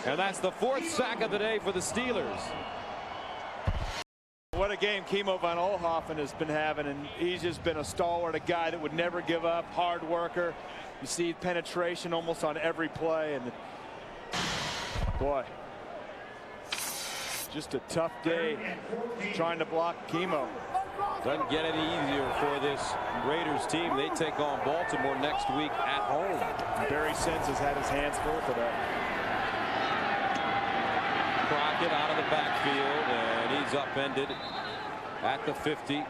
And that's the 4th sack of the day for the Steelers. What a game Kimo von Oelhoffen has been having, and he's just been a stalwart, a guy that would never give up, hard worker. You see penetration almost on every play, and Boy, just a tough day trying to block Chemo. Doesn't get any easier for this Raiders team. They take on Baltimore next week at home. Barry Sens has had his hands full today. Crockett out of the backfield, and he's upended at the 50.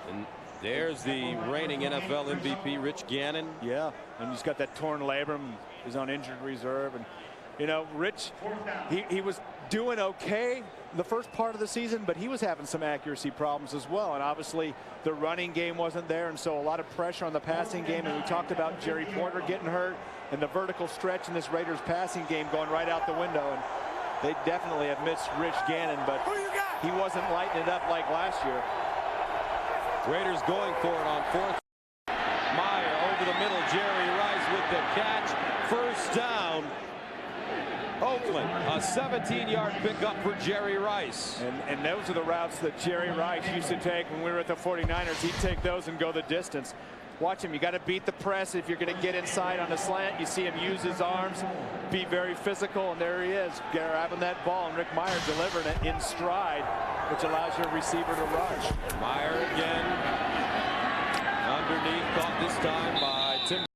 And there's the reigning NFL MVP, Rich Gannon. Yeah, and he's got that torn labrum. He's on injured reserve. And, you know, Rich, he was doing okay the first part of the season, but he was having some accuracy problems as well. And obviously the running game wasn't there, and so a lot of pressure on the passing game. And we talked about Jerry Porter getting hurt and the vertical stretch in this Raiders passing game going right out the window. And they definitely have missed Rich Gannon, but he wasn't lighting it up like last year. Raiders going for it on fourth. Meyer over the middle. Jerry Rice with the catch. First down. Oakland, a 17-yard pickup for Jerry Rice. And those are the routes that Jerry Rice used to take when we were at the 49ers. He'd take those and go the distance. Watch him. You got to beat the press if you're going to get inside on a slant. You see him use his arms, be very physical, and there he is, grabbing that ball. And Rick Meyer delivering it in stride, which allows your receiver to rush. Meyer again, underneath, caught this time by Tim.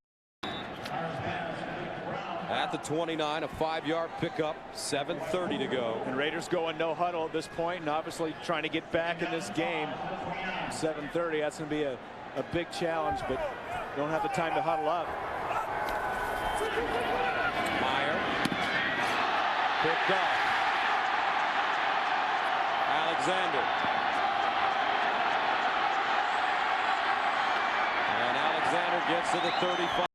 At the 29, a 5-yard pickup, 7:30 to go. And Raiders going no huddle at this point, and obviously trying to get back in this game. 7:30, that's going to be a big challenge, but don't have the time to huddle up. Meyer, picked up. Alexander. And Alexander gets to the 35.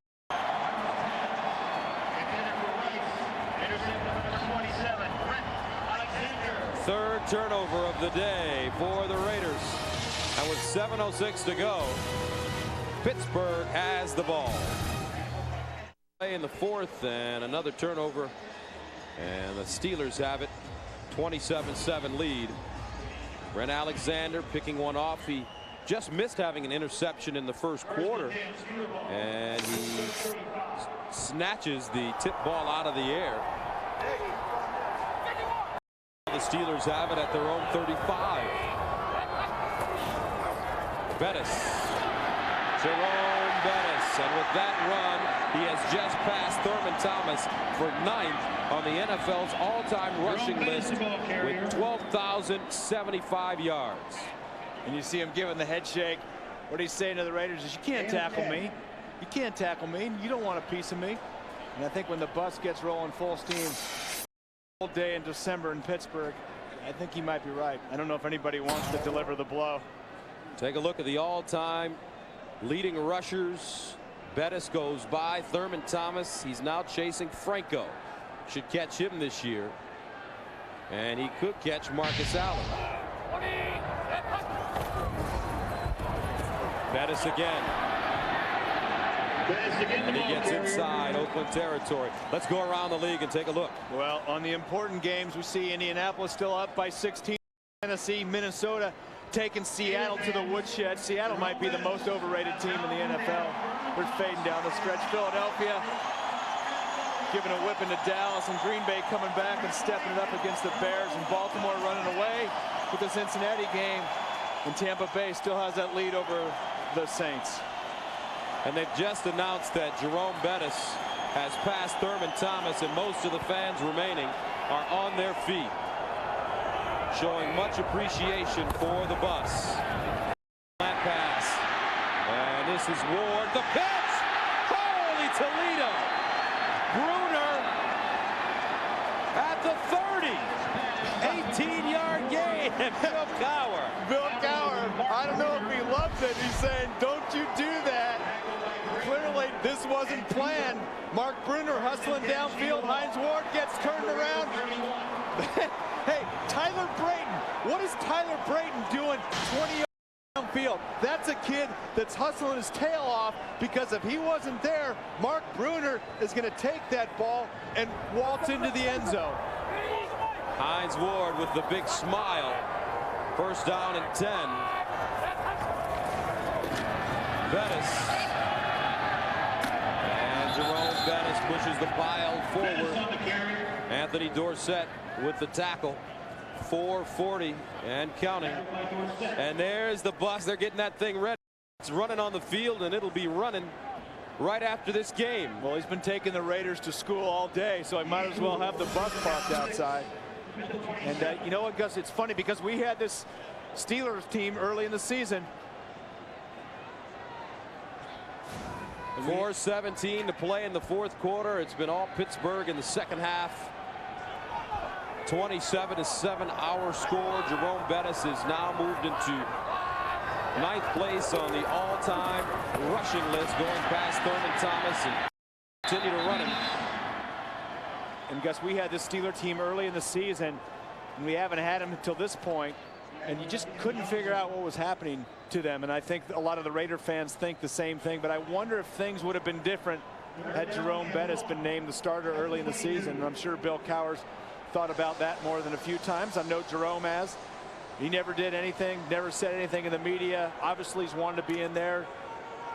Third turnover of the day for the Raiders. And with 7:06 to go, Pittsburgh has the ball. In the fourth, and another turnover, and the Steelers have it. 27-7 lead. Brent Alexander picking one off. He just missed having an interception in the first quarter, and he snatches the tip ball out of the air. The Steelers have it at their own 35. Bettis. Jerome Bettis. And with that run, he has just passed Thurman Thomas for 9th on the NFL's all-time rushing list with 12,075 yards. And you see him giving the head shake. What he's saying to the Raiders is, you can't tackle me. You can't tackle me. You don't want a piece of me. And I think when the bus gets rolling full steam, all day in December in Pittsburgh, I think he might be right. I don't know if anybody wants to deliver the blow. Take a look at the all-time leading rushers. Bettis goes by Thurman Thomas. He's now chasing Franco. Should catch him this year. And he could catch Marcus Allen. Bettis again. And he gets inside Oakland territory. Let's go around the league and take a look. Well, on the important games, we see Indianapolis still up by 16. Tennessee, Minnesota taking Seattle to the woodshed. Seattle might be the most overrated team in the NFL. They're fading down the stretch. Philadelphia giving a whip into Dallas, and Green Bay coming back and stepping it up against the Bears, and Baltimore running away with the Cincinnati game. And Tampa Bay still has that lead over the Saints. And they've just announced that Jerome Bettis has passed Thurman Thomas, and most of the fans remaining are on their feet, showing much appreciation for the bus. Flat pass. And this is Ward. The pitch! Holy Toledo! Bruner at the 30. 18-yard gain. And Bill Cowher. Bill Cowher, I don't know if he loves it. He's saying, don't you do that. Clearly, this wasn't planned. Mark Bruner hustling downfield. Hines Ward gets turned around. Hey, Tyler Brayton. What is Tyler Brayton doing 20 yards downfield? That's a kid that's hustling his tail off, because if he wasn't there, Mark Bruner is going to take that ball and waltz into the end zone. Hines Ward with the big smile. First down and 10. Bettis. And Jerome Bettis pushes the pile forward. Anthony Dorsett with the tackle. 4:40 and counting. And there's the bus. They're getting that thing ready. It's running on the field, and it'll be running right after this game. Well, he's been taking the Raiders to school all day, so I might as well have the bus parked outside. And you know what, Gus? It's funny because we had this Steelers team early in the season. 4:17 to play in the fourth quarter. It's been all Pittsburgh in the second half. 27-7 our score. Jerome Bettis is now moved into 9th place on the all-time rushing list, going past Thurman Thomas, and continue to run him. And Gus, we had this Steeler team early in the season, and we haven't had him until this point, and you just couldn't figure out what was happening to them. And I think a lot of the Raider fans think the same thing, but I wonder if things would have been different had Jerome Bettis been named the starter early in the season. And I'm sure Bill Cowher's thought about that more than a few times. I know Jerome has. He never did anything, never said anything in the media. Obviously, he's wanted to be in there,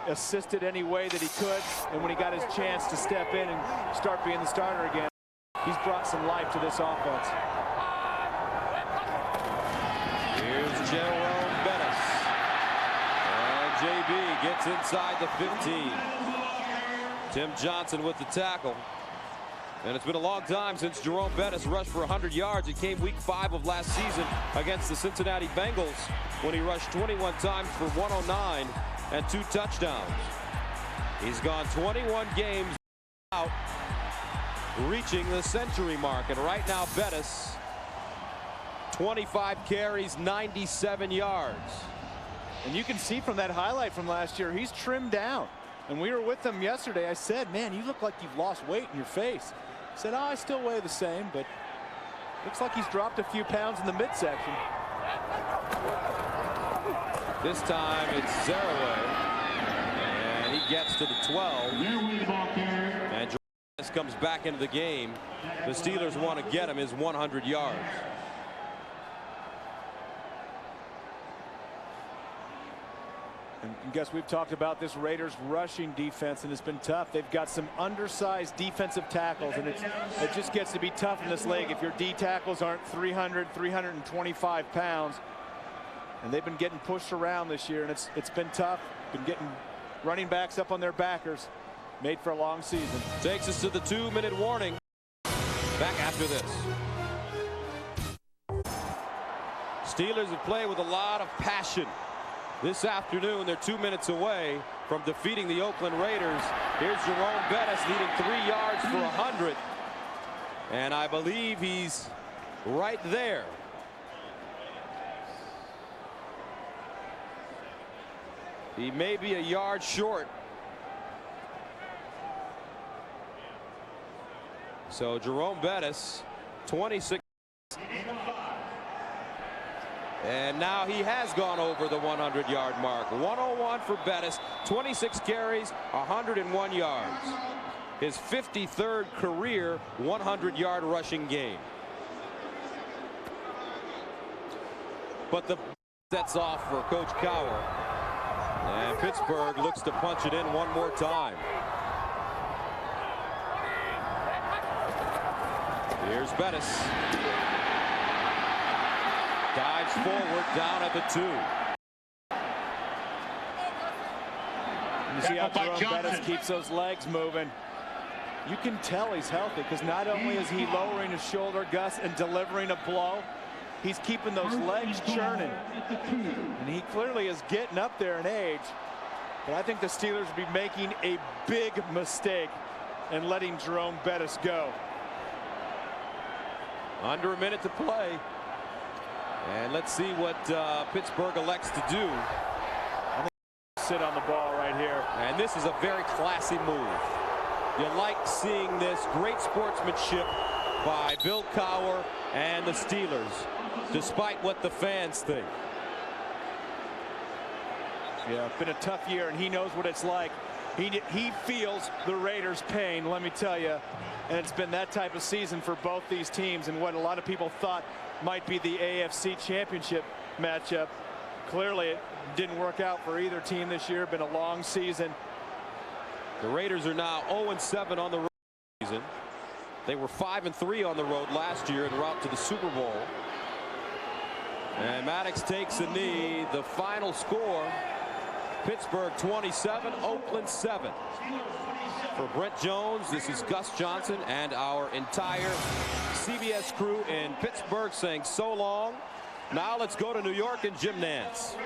assisted any way that he could. And when he got his chance to step in and start being the starter again, he's brought some life to this offense. Here's Jerome Bettis. And JB gets inside the 15. Tim Johnson with the tackle. And it's been a long time since Jerome Bettis rushed for 100 yards. It came week 5 of last season against the Cincinnati Bengals when he rushed 21 times for 109 and 2 touchdowns. He's gone 21 games out, reaching the century mark. And right now, Bettis, 25 carries, 97 yards. And you can see from that highlight from last year, he's trimmed down. And we were with him yesterday. I said, man, you look like you've lost weight in your face. He said, oh, I still weigh the same, but looks like he's dropped a few pounds in the midsection. This time it's Zaraway, and he gets to the 12. And Jerome comes back into the game. The Steelers want to get him his 100 yards. And guess we've talked about this Raiders rushing defense, and it's been tough. They've got some undersized defensive tackles, and it just gets to be tough in this league if your D tackles aren't 300, 325 pounds. And they've been getting pushed around this year, and it's been tough. Been getting running backs up on their backers. Made for a long season. Takes us to the 2-minute warning. Back after this. Steelers have played with a lot of passion. This afternoon, they're 2 minutes away from defeating the Oakland Raiders. Here's Jerome Bettis needing 3 yards for 100. And I believe he's right there. He may be a yard short. So Jerome Bettis, 26. And now he has gone over the 100-yard mark. 101 for Bettis, 26 carries, 101 yards. His 53rd career 100-yard rushing game. But the sets off for Coach Cowher. And Pittsburgh looks to punch it in one more time. Here's Bettis. Dives forward, down at the 2. You see how Jerome Bettis keeps those legs moving. You can tell he's healthy because not only is he lowering his shoulder, Gus, and delivering a blow, he's keeping those legs churning. And he clearly is getting up there in age. But I think the Steelers will be making a big mistake in letting Jerome Bettis go. Under a minute to play. And let's see what Pittsburgh elects to do. I think sit on the ball right here. And this is a very classy move. You like seeing this great sportsmanship by Bill Cowher and the Steelers, despite what the fans think. Yeah, it's been a tough year, and he knows what it's like. He feels the Raiders' pain, let me tell you. And it's been that type of season for both these teams, and what a lot of people thought might be the AFC Championship matchup. Clearly, it didn't work out for either team this year. Been a long season. The Raiders are now 0-7 on the road this season. They were 5-3 on the road last year en route to the Super Bowl. And Maddox takes a knee. The final score, Pittsburgh 27, Oakland 7. For Brent Jones, this is Gus Johnson and our entire CBS crew in Pittsburgh saying so long. Now let's go to New York and Jim Nantz.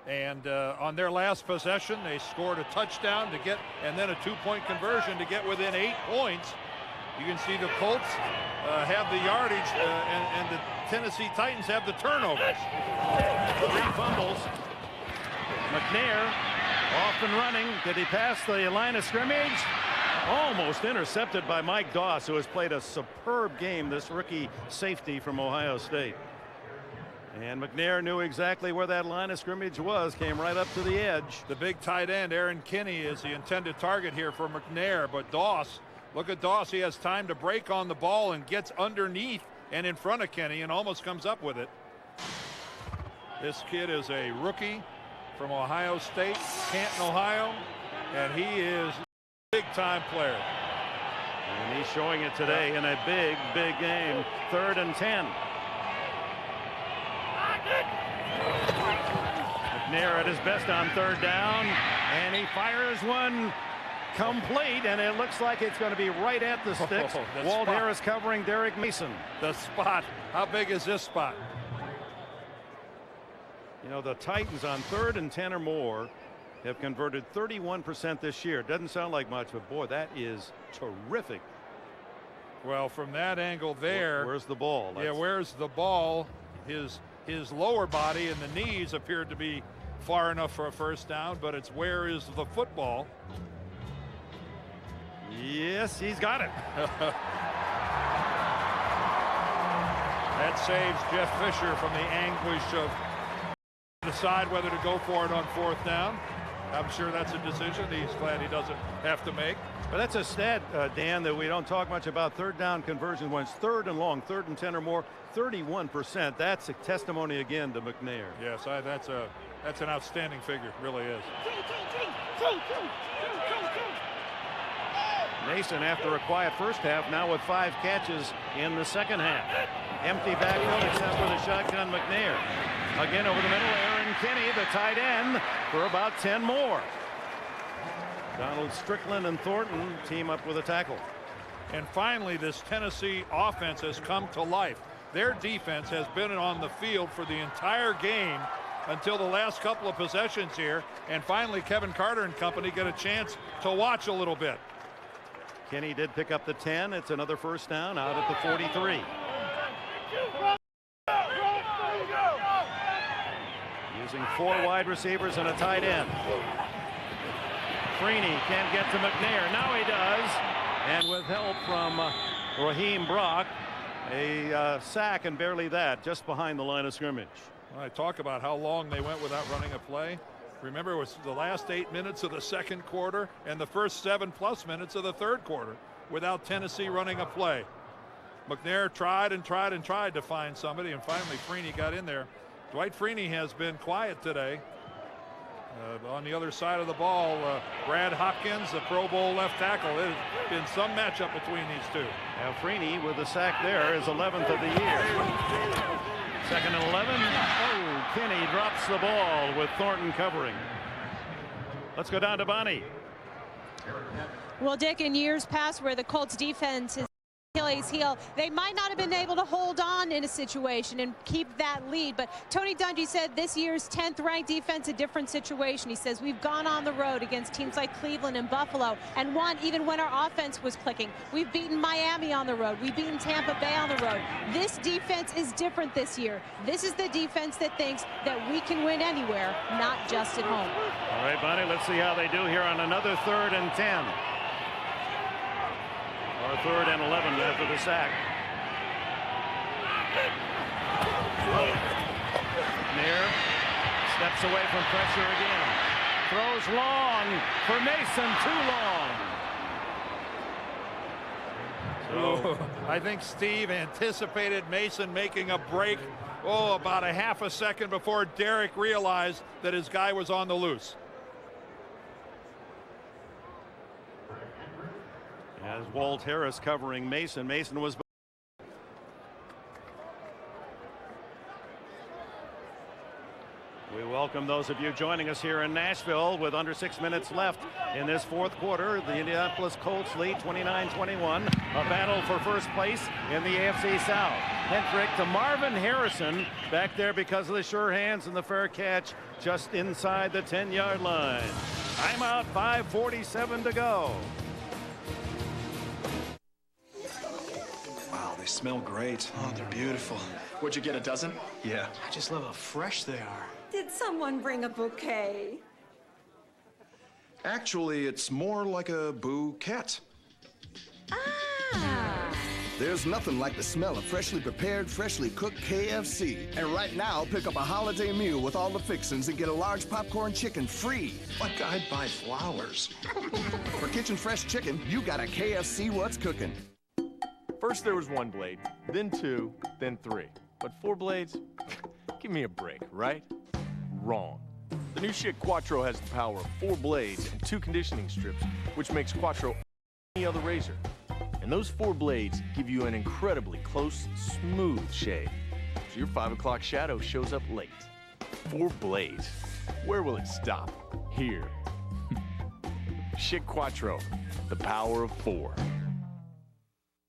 And on their last possession, they scored a touchdown to get, and then a two-point conversion to get within 8 points. You can see the Colts have the yardage, and the Tennessee Titans have the turnovers. 3 fumbles. McNair off and running. Did he pass the line of scrimmage? Almost intercepted by Mike Doss, who has played a superb game, this rookie safety from Ohio State. And McNair knew exactly where that line of scrimmage was, came right up to the edge. The big tight end, Aaron Kinney, is the intended target here for McNair, but Doss, look at Doss. He has time to break on the ball and gets underneath and in front of Kinney and almost comes up with it. This kid is a rookie from Ohio State, Canton, Ohio, and he is a big-time player. And he's showing it today in a big, big game. 3rd and 10. McNair at his best on 3rd down, and he fires one complete, and it looks like it's going to be right at the sticks. Walt Harris covering Derek Mason. The spot. How big is this spot? You know, the Titans on 3rd and 10 or more have converted 31% this year. Doesn't sound like much, but boy, that is terrific. Well, from that angle there. Where's the ball? Yeah, where's the ball? His lower body and the knees appeared to be far enough for a first down, but it's where is the football? Yes, he's got it. That saves Jeff Fisher from the anguish of decide whether to go for it on 4th down. I'm sure that's a decision he's glad he doesn't have to make. But that's a stat, Dan, that we don't talk much about. 3rd down conversion when it's 3rd and long, 3rd and 10 or more, 31%. That's a testimony again to McNair. Yes, that's an outstanding figure, really is. Mason, after a quiet first half, now with 5 catches in the second half. Empty backfield except for the shotgun McNair. Again over the middle, Aaron Kinney, the tight end, for about 10 more. Donald Strickland and Thornton team up with a tackle. And finally, this Tennessee offense has come to life. Their defense has been on the field for the entire game until the last couple of possessions here. And finally, Kevin Carter and company get a chance to watch a little bit. Kinney did pick up the 10. It's another first down out at the 43. Using 4 wide receivers and a tight end. Freeney can't get to McNair. Now he does. And with help from Raheem Brock, a sack and barely that, just behind the line of scrimmage. When I talk about how long they went without running a play, remember it was the last 8 minutes of the second quarter and the first 7+ minutes of the third quarter without Tennessee running a play. McNair tried and tried and tried to find somebody, and finally Freeney got in there. Dwight Freeney has been quiet today. On the other side of the ball, Brad Hopkins, the Pro Bowl left tackle. There's been some matchup between these two. Now Freeney with the sack there is 11th of the year. 2nd and 11. Oh, Kinney drops the ball with Thornton covering. Let's go down to Bonnie. Well, Dick, in years past where the Colts defense is Achilles heel, they might not have been able to hold on in a situation and keep that lead, but Tony Dungy said this year's 10th ranked defense, a different situation. He says we've gone on the road against teams like Cleveland and Buffalo and won even when our offense was clicking. We've beaten Miami on the road. We've beaten Tampa Bay on the road. This defense is different this year. This is the defense that thinks that we can win anywhere, not just at home. All right, Bonnie, let's see how they do here on another 3rd and 10. Or 3rd and 11 after the sack. McNair steps away from pressure again. Throws long for Mason, too long. So I think Steve anticipated Mason making a break, about a half a second before Derek realized that his guy was on the loose. As Walt Harris covering Mason. Mason was. We welcome those of you joining us here in Nashville with under 6 minutes left in this fourth quarter. The Indianapolis Colts lead 29-21. A battle for first place in the AFC South. Hendrick to Marvin Harrison back there because of the sure hands and the fair catch just inside the 10-yard line. Timeout, 5:47 to go. Wow, they smell great. Oh, they're beautiful. Would you get a dozen? Yeah. I just love how fresh they are. Did someone bring a bouquet? Actually, it's more like a bouquet. Ah! There's nothing like the smell of freshly prepared, freshly cooked KFC. And right now, pick up a holiday meal with all the fixings and get a large popcorn chicken free. Like I'd buy flowers. For Kitchen Fresh Chicken, you got a KFC What's Cooking. First there was 1 blade, then 2, then 3. But 4 blades? Give me a break, right? Wrong. The new Schick Quattro has the power of 4 blades and 2 conditioning strips, which makes Quattro any other razor. And those 4 blades give you an incredibly close, smooth shave. So your 5 o'clock shadow shows up late. 4 blades. Where will it stop? Here. Schick Quattro, the power of 4.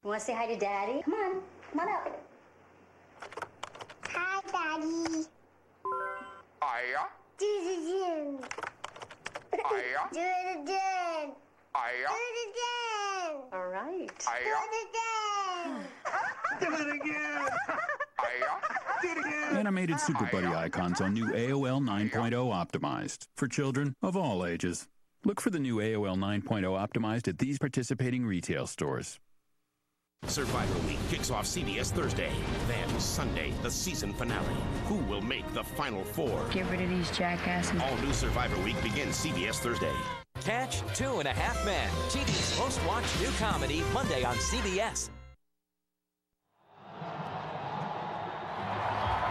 You want to say hi to Daddy? Come on. Come on up. Hi, Daddy. Hiya. Do it again. Hiya. Do it again. Hiya. Do it again. All right. Hiya. Do it again. Do it again. Hiya. Do it again. Animated Super Buddy icons on new AOL 9.0 optimized for children of all ages. Look for the new AOL 9.0 optimized at these participating retail stores. Survivor Week kicks off CBS Thursday. Then Sunday, the season finale. Who will make the Final Four? Get rid of these jackasses. All new Survivor Week begins CBS Thursday. Catch 2.5 Men, TV's most watched new comedy, Monday on CBS.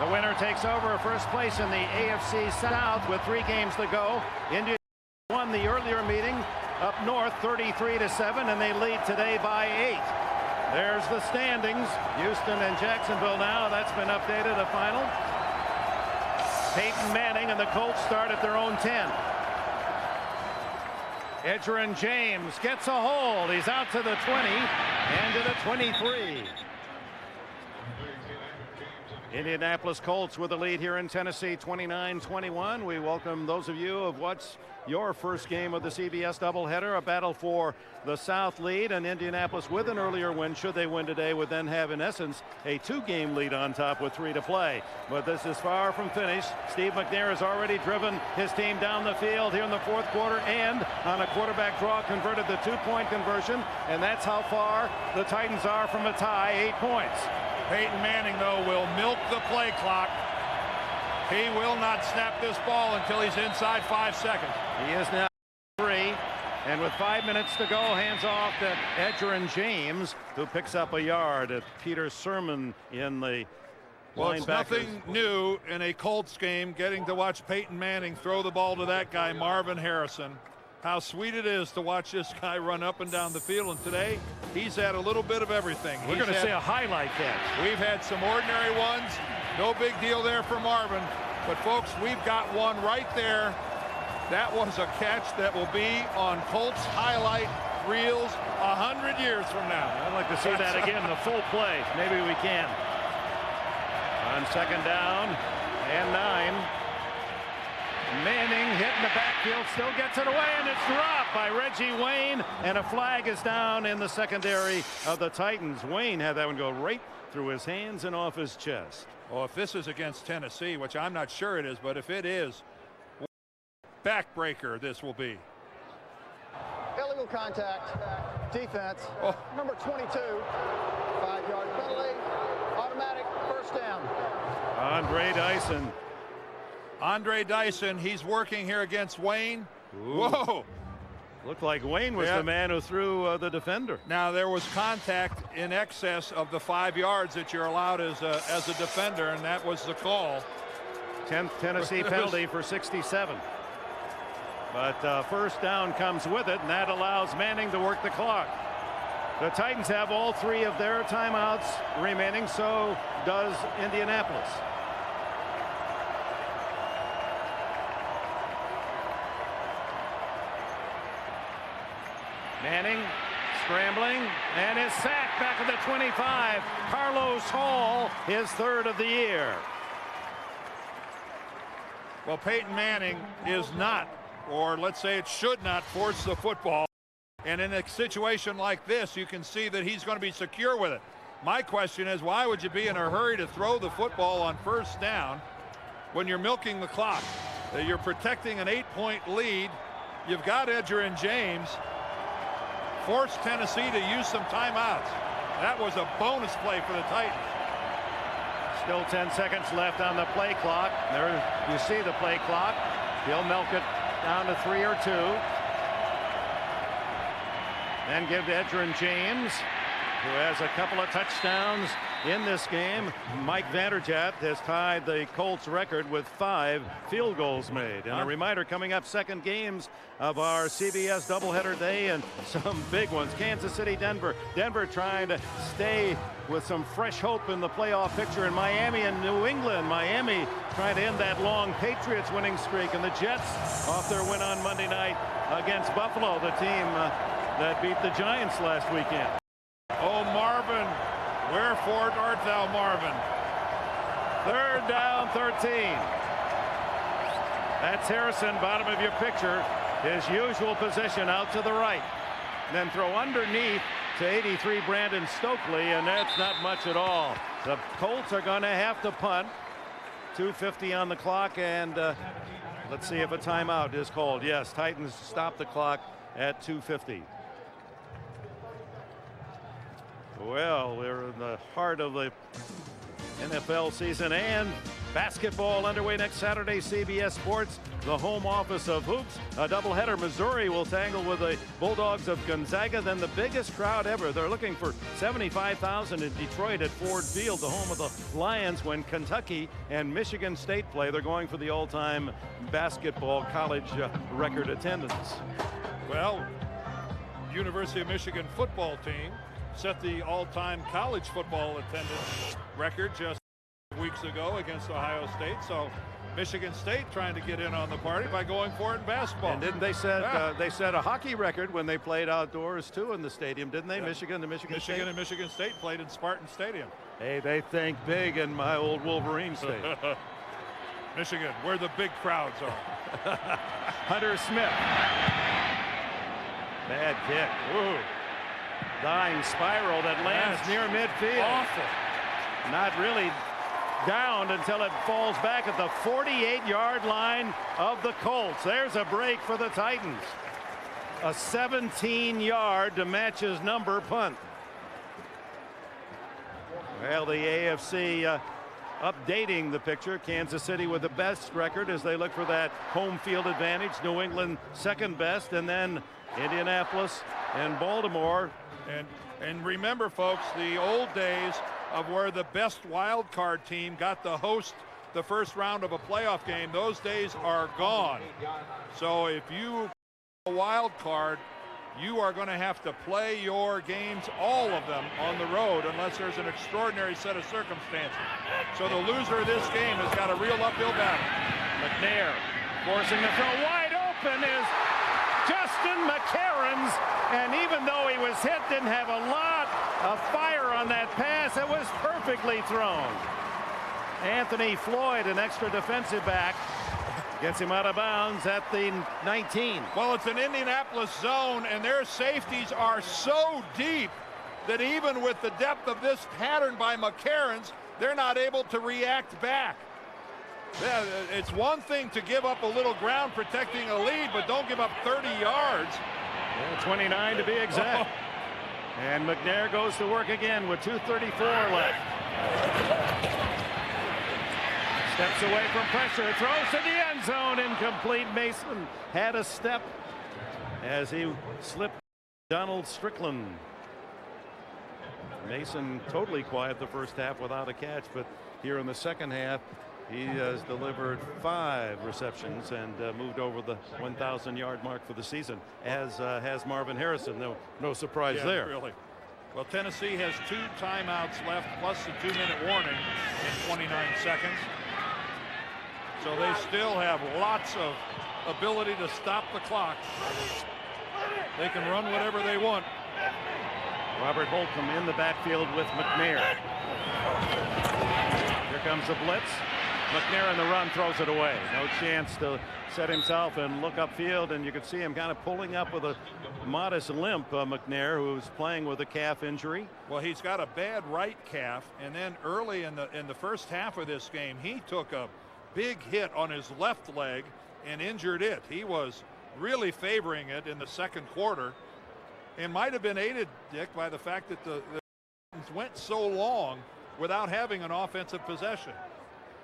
The winner takes over first place in the AFC South with 3 games to go. India won the earlier meeting up north 33-7, and they lead today by 8. There's the standings. Houston and Jacksonville now. That's been updated, a final. Peyton Manning and the Colts start at their own 10. Edgerrin James gets a hold. He's out to the 20 and to the 23. Indianapolis Colts with the lead here in Tennessee, 29-21. We welcome those of you of what's your first game of the CBS doubleheader, a battle for the South lead, and Indianapolis with an earlier win, should they win today, would then have in essence a 2-game lead on top with 3 to play. But this is far from finished. Steve McNair has already driven his team down the field here in the fourth quarter, and on a quarterback draw converted the 2-point conversion, and that's how far the Titans are from a tie, 8 points. Peyton Manning, though, will milk the play clock. He will not snap this ball until he's inside 5 seconds. He is now 3, and with 5 minutes to go, hands off to Edgerrin James, who picks up a yard at Peter Sermon in the Well, it's linebackers. nothing new in a Colts game getting to watch Peyton Manning throw the ball to that guy, Marvin Harrison. How sweet it is to watch this guy run up and down the field, and today he's had a little bit of everything. We're going to see a highlight catch. We've had some ordinary ones. No big deal there for Marvin. But, folks, we've got one right there. That was a catch that will be on Colts highlight reels 100 years from now. I'd like to see that again, the full play. Maybe we can. On second down and 9. Manning hitting the backfield, still gets it away, and it's dropped by Reggie Wayne, and a flag is down in the secondary of the Titans. Wayne had that one go right through his hands and off his chest. Well, if this is against Tennessee, which I'm not sure it is, but if it is, backbreaker this will be. Illegal contact, defense, number 22, 5-yard penalty, automatic first down. Andre Dyson. Andre Dyson, he's working here against Wayne. Ooh. Whoa! Looked like Wayne was the man who threw the defender. Now, there was contact in excess of the 5 yards that you're allowed as a defender, and that was the call. 10th Tennessee penalty for 67. But first down comes with it, and that allows Manning to work the clock. The Titans have all 3 of their timeouts remaining. So does Indianapolis. Manning scrambling and is sacked back at the 25. Carlos Hall, his 3rd of the year. Well, Peyton Manning is not, or let's say it should not, force the football. And in a situation like this, you can see that he's going to be secure with it. My question is, why would you be in a hurry to throw the football on 1st down when you're milking the clock? You're protecting an 8-point lead. You've got Edgerrin James. Force Tennessee to use some timeouts. That was a bonus play for the Titans. Still 10 seconds left on the play clock. There you see the play clock. He'll milk it down to 3 or 2. Then give to Edgerrin James, who has a couple of touchdowns in this game. Mike Vanderjagt has tied the Colts record with 5 field goals made. And a reminder, coming up, second games of our CBS doubleheader day, and some big ones. Kansas City, Denver. Denver trying to stay with some fresh hope in the playoff picture, in Miami and New England. Miami trying to end that long Patriots winning streak, and the Jets off their win on Monday night against Buffalo, the team that beat the Giants last weekend. Oh, Marvin, wherefore art thou, Marvin? 3rd down, 13. That's Harrison, bottom of your picture. His usual position out to the right. Then throw underneath to 83 Brandon Stokely, and that's not much at all. The Colts are going to have to punt. 2:50 on the clock, and let's see if a timeout is called. Yes, Titans stop the clock at 2:50. Well, we're in the heart of the NFL season, and basketball underway next Saturday. CBS Sports, the home office of hoops. A doubleheader. Missouri will tangle with the Bulldogs of Gonzaga. Then the biggest crowd ever. They're looking for 75,000 in Detroit at Ford Field, the home of the Lions, when Kentucky and Michigan State play. They're going for the all-time basketball college record attendance. Well, University of Michigan football team set the all-time college football attendance record just weeks ago against Ohio State. So Michigan State trying to get in on the party by going for it in basketball. And didn't they set they set a hockey record when they played outdoors too in the stadium, didn't they? Yeah. Michigan and Michigan State. And Michigan State played in Spartan Stadium. Hey, they think big in my old Wolverine State. Michigan, where the big crowds are. Hunter Smith. Bad kick. Ooh. Dying spiral that lands near midfield. Awful. Not really down until it falls back at the 48-yard line of the Colts. There's a break for the Titans. A 17-yard to match his number punt. Well, the AFC updating the picture. Kansas City with the best record as they look for that home field advantage. New England second best, and then Indianapolis and Baltimore. And remember, folks, the old days of where the best wild card team got to host the first round of a playoff game, those days are gone. So if you a wild card, you are going to have to play your games, all of them, on the road unless there's an extraordinary set of circumstances. So the loser of this game has got a real uphill battle. McNair forcing the throw. Wide open is Justin McCarons, and even though he was hit, didn't have a lot of fire on that pass. It was perfectly thrown. Anthony Floyd, an extra defensive back, gets him out of bounds at the 19. Well, it's an Indianapolis zone, and their safeties are so deep that even with the depth of this pattern by McCarons, they're not able to react back. Yeah, it's one thing to give up a little ground protecting a lead, but don't give up 30 yards. Yeah, 29 to be exact. Oh. And McNair goes to work again with 2:34 left. Steps away from pressure, throws to the end zone, incomplete. Mason had a step as he slipped Donald Strickland. Mason totally quiet the first half without a catch, but here in the second half, he has delivered 5 receptions and moved over the 1,000-yard mark for the season, as has Marvin Harrison. No surprise there. Really. Well, Tennessee has 2 timeouts left plus the 2-minute warning in 29 seconds. So they still have lots of ability to stop the clock. They can run whatever they want. Robert Holcomb in the backfield with McNair. Here comes the blitz. McNair in the run throws it away. No chance to set himself and look upfield, and you can see him kind of pulling up with a modest limp. McNair, who's playing with a calf injury. Well, he's got a bad right calf, and then early in the first half of this game, he took a big hit on his left leg and injured it. He was really favoring it in the second quarter, and might have been aided, Dick, by the fact that the went so long without having an offensive possession.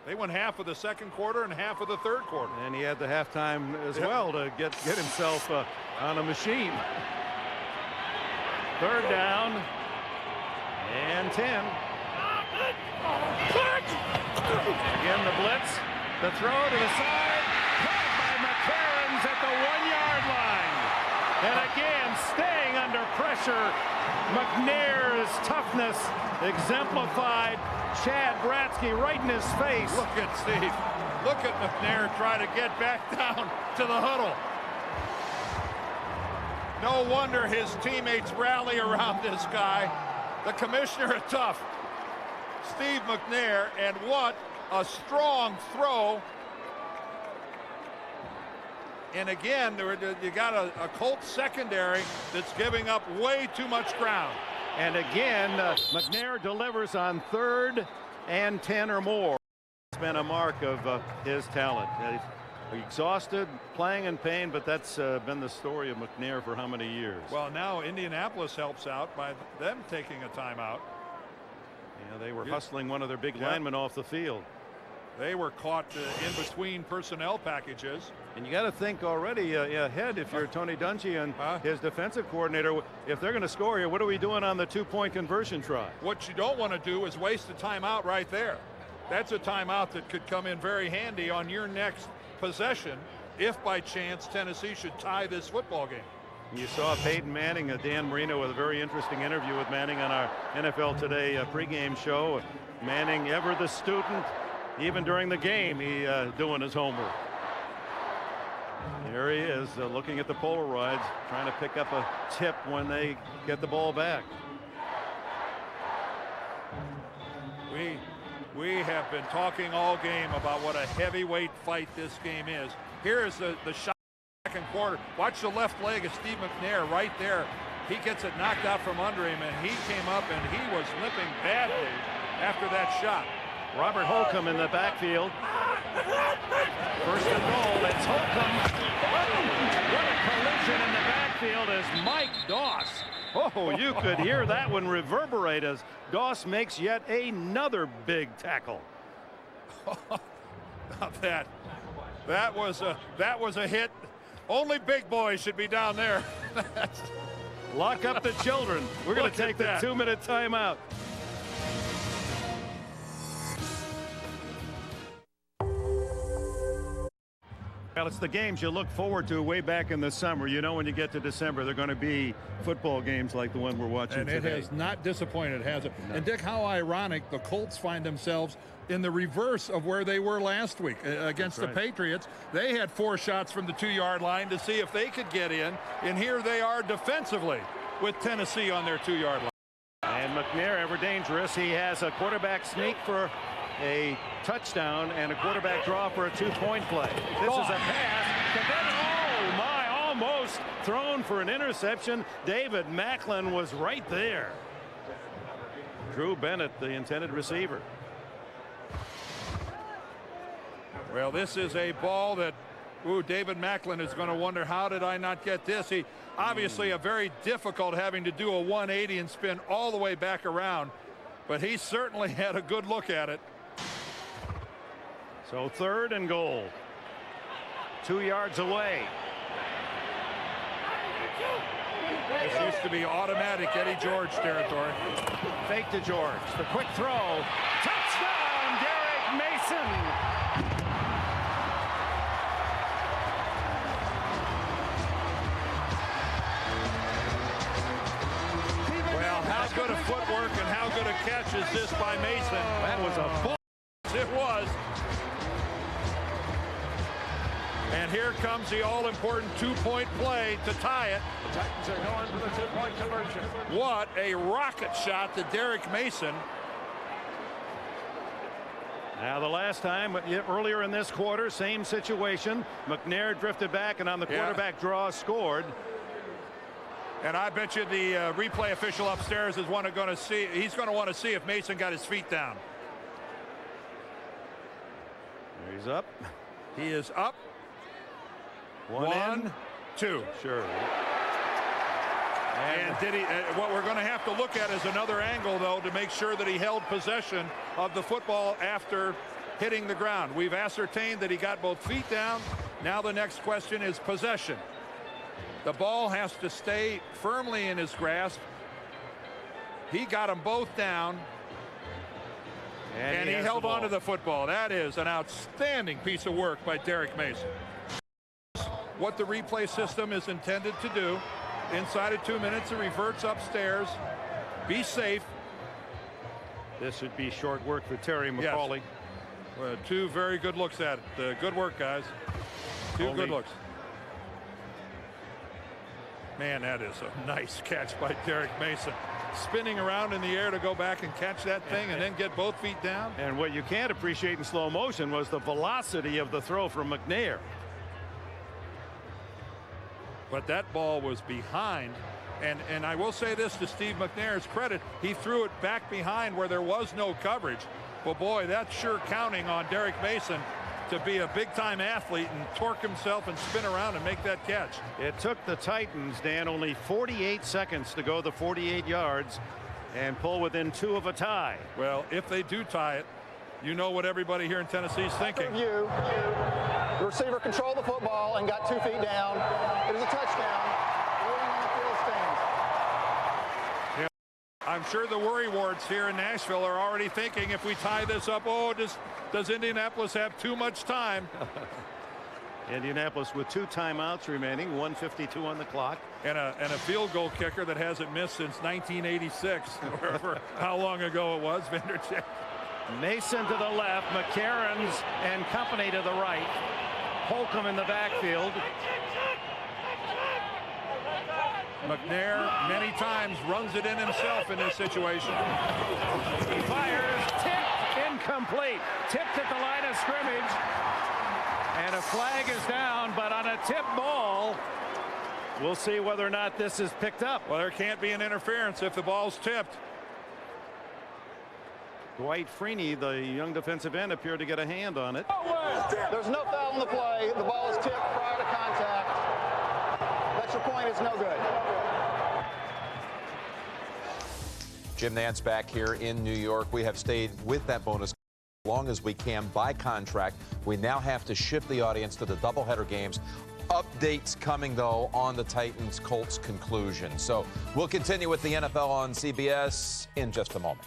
They went half of the second quarter and half of the third quarter. And he had the halftime as well to get himself on a machine. Third down and 10. Again the blitz. The throw to the side. Caught by McCarron's at the 1-yard line. And again, staying under pressure. McNair's toughness exemplified. Chad Bratzky right in his face. Look at Steve. Look at McNair try to get back down to the huddle. No wonder his teammates rally around this guy. The commissioner is tough. Steve McNair, and what a strong throw. And again, you got a Colts secondary that's giving up way too much ground. And again, McNair delivers on 3rd and 10 or more. It's been a mark of his talent. Exhausted, playing in pain, but that's been the story of McNair for how many years? Well, now Indianapolis helps out by them taking a timeout. Yeah, they were hustling one of their big linemen off the field. They were caught in between personnel packages. And you got to think already ahead if you're Tony Dungy and his defensive coordinator. If they're going to score here, what are we doing on the 2-point conversion try? What you don't want to do is waste a timeout right there. That's a timeout that could come in very handy on your next possession if by chance Tennessee should tie this football game. You saw Peyton Manning, Dan Marino, with a very interesting interview with Manning on our NFL Today pregame show. Manning, ever the student. Even during the game, he doing his homework. There he is, looking at the Polaroids, trying to pick up a tip when they get the ball back. We have been talking all game about what a heavyweight fight this game is. Here is the shot in the second quarter. Watch the left leg of Steve McNair right there. He gets it knocked out from under him, and he came up and he was limping badly after that shot. Robert Holcomb in the backfield. First and goal. It's Holcomb. What a collision in the backfield as Mike Doss. Oh, you could hear that one reverberate as Doss makes yet another big tackle. That was a hit. Only big boys should be down there. Lock up the children. We're going to take the 2-minute timeout. Well, it's the games you look forward to way back in the summer. You know, when you get to December, they're going to be football games like the one we're watching today. And it has not disappointed, has it? No. And Dick, how ironic the Colts find themselves in the reverse of where they were last week against the Patriots. They had 4 shots from the 2-yard line to see if they could get in. And here they are defensively with Tennessee on their 2-yard line. And McNair, ever dangerous. He has a quarterback sneak for a touchdown and a quarterback draw for a 2-point play. This is a pass. Oh, my, almost thrown for an interception. David Macklin was right there. Drew Bennett, the intended receiver. Well, this is a ball that, David Macklin is going to wonder, how did I not get this? He obviously a very difficult having to do a 180 and spin all the way back around, but he certainly had a good look at it. So 3rd and goal. 2 yards away. This used to be automatic Eddie George territory. Fake to George. The quick throw. Touchdown, Derek Mason. Well, how good catch as this by Mason. That was a ball. It was. And here comes the all-important two-point play to tie it. The Titans are going for the two-point conversion. What a rocket shot to Derek Mason. Now, the last time, earlier in this quarter, same situation. McNair drifted back, and on the quarterback draw, scored. And I bet you the replay official upstairs is going to see. He's going to want to see if Mason got his feet down. He's up. He is up. One, two. Sure. And did he? What we're going to have to look at is another angle, though, to make sure that he held possession of the football after hitting the ground. We've ascertained that he got both feet down. Now the next question is possession. The ball has to stay firmly in his grasp. He got them both down. And he held on to the football. That is an outstanding piece of work by Derek Mason. What the replay system is intended to do. Inside of 2 minutes, it reverts upstairs. Be safe. This would be short work for Terry McCauley. Yes. Two very good looks at it. Good work, guys. Two good looks. Man, that is a nice catch by Derek Mason. Spinning around in the air to go back and catch that thing and then get both feet down. And what you can't appreciate in slow motion was the velocity of the throw from McNair. But that ball was behind. And I will say this to Steve McNair's credit. He threw it back behind where there was no coverage. But boy, that's sure counting on Derek Mason to be a big-time athlete and torque himself and spin around and make that catch. It took the Titans, Dan, only 48 seconds to go the 48 yards and pull within 2 of a tie. Well, if they do tie it, you know what everybody here in Tennessee is thinking. The receiver controlled the football and got 2 feet down. It was a touchdown. I'm sure the worry wards here in Nashville are already thinking, if we tie this up, does Indianapolis have too much time? Indianapolis with 2 timeouts remaining, 1:52 on the clock. And a field goal kicker that hasn't missed since 1986, or how long ago it was, Vandercheck. Mason to the left, McCarron's and company to the right. Holcomb in the backfield. McNair many times runs it in himself in this situation. He fires, tipped, incomplete. Tipped at the line of scrimmage. And a flag is down, but on a tip ball, we'll see whether or not this is picked up. Well, there can't be an interference if the ball's tipped. Dwight Freeney, the young defensive end, appeared to get a hand on it. There's no foul on the play. The ball is tipped prior to contact. Extra point is no good. Jim Nantz back here in New York. We have stayed with that bonus as long as we can by contract. We now have to shift the audience to the doubleheader games. Updates coming, though, on the Titans-Colts conclusion. So we'll continue with the NFL on CBS in just a moment.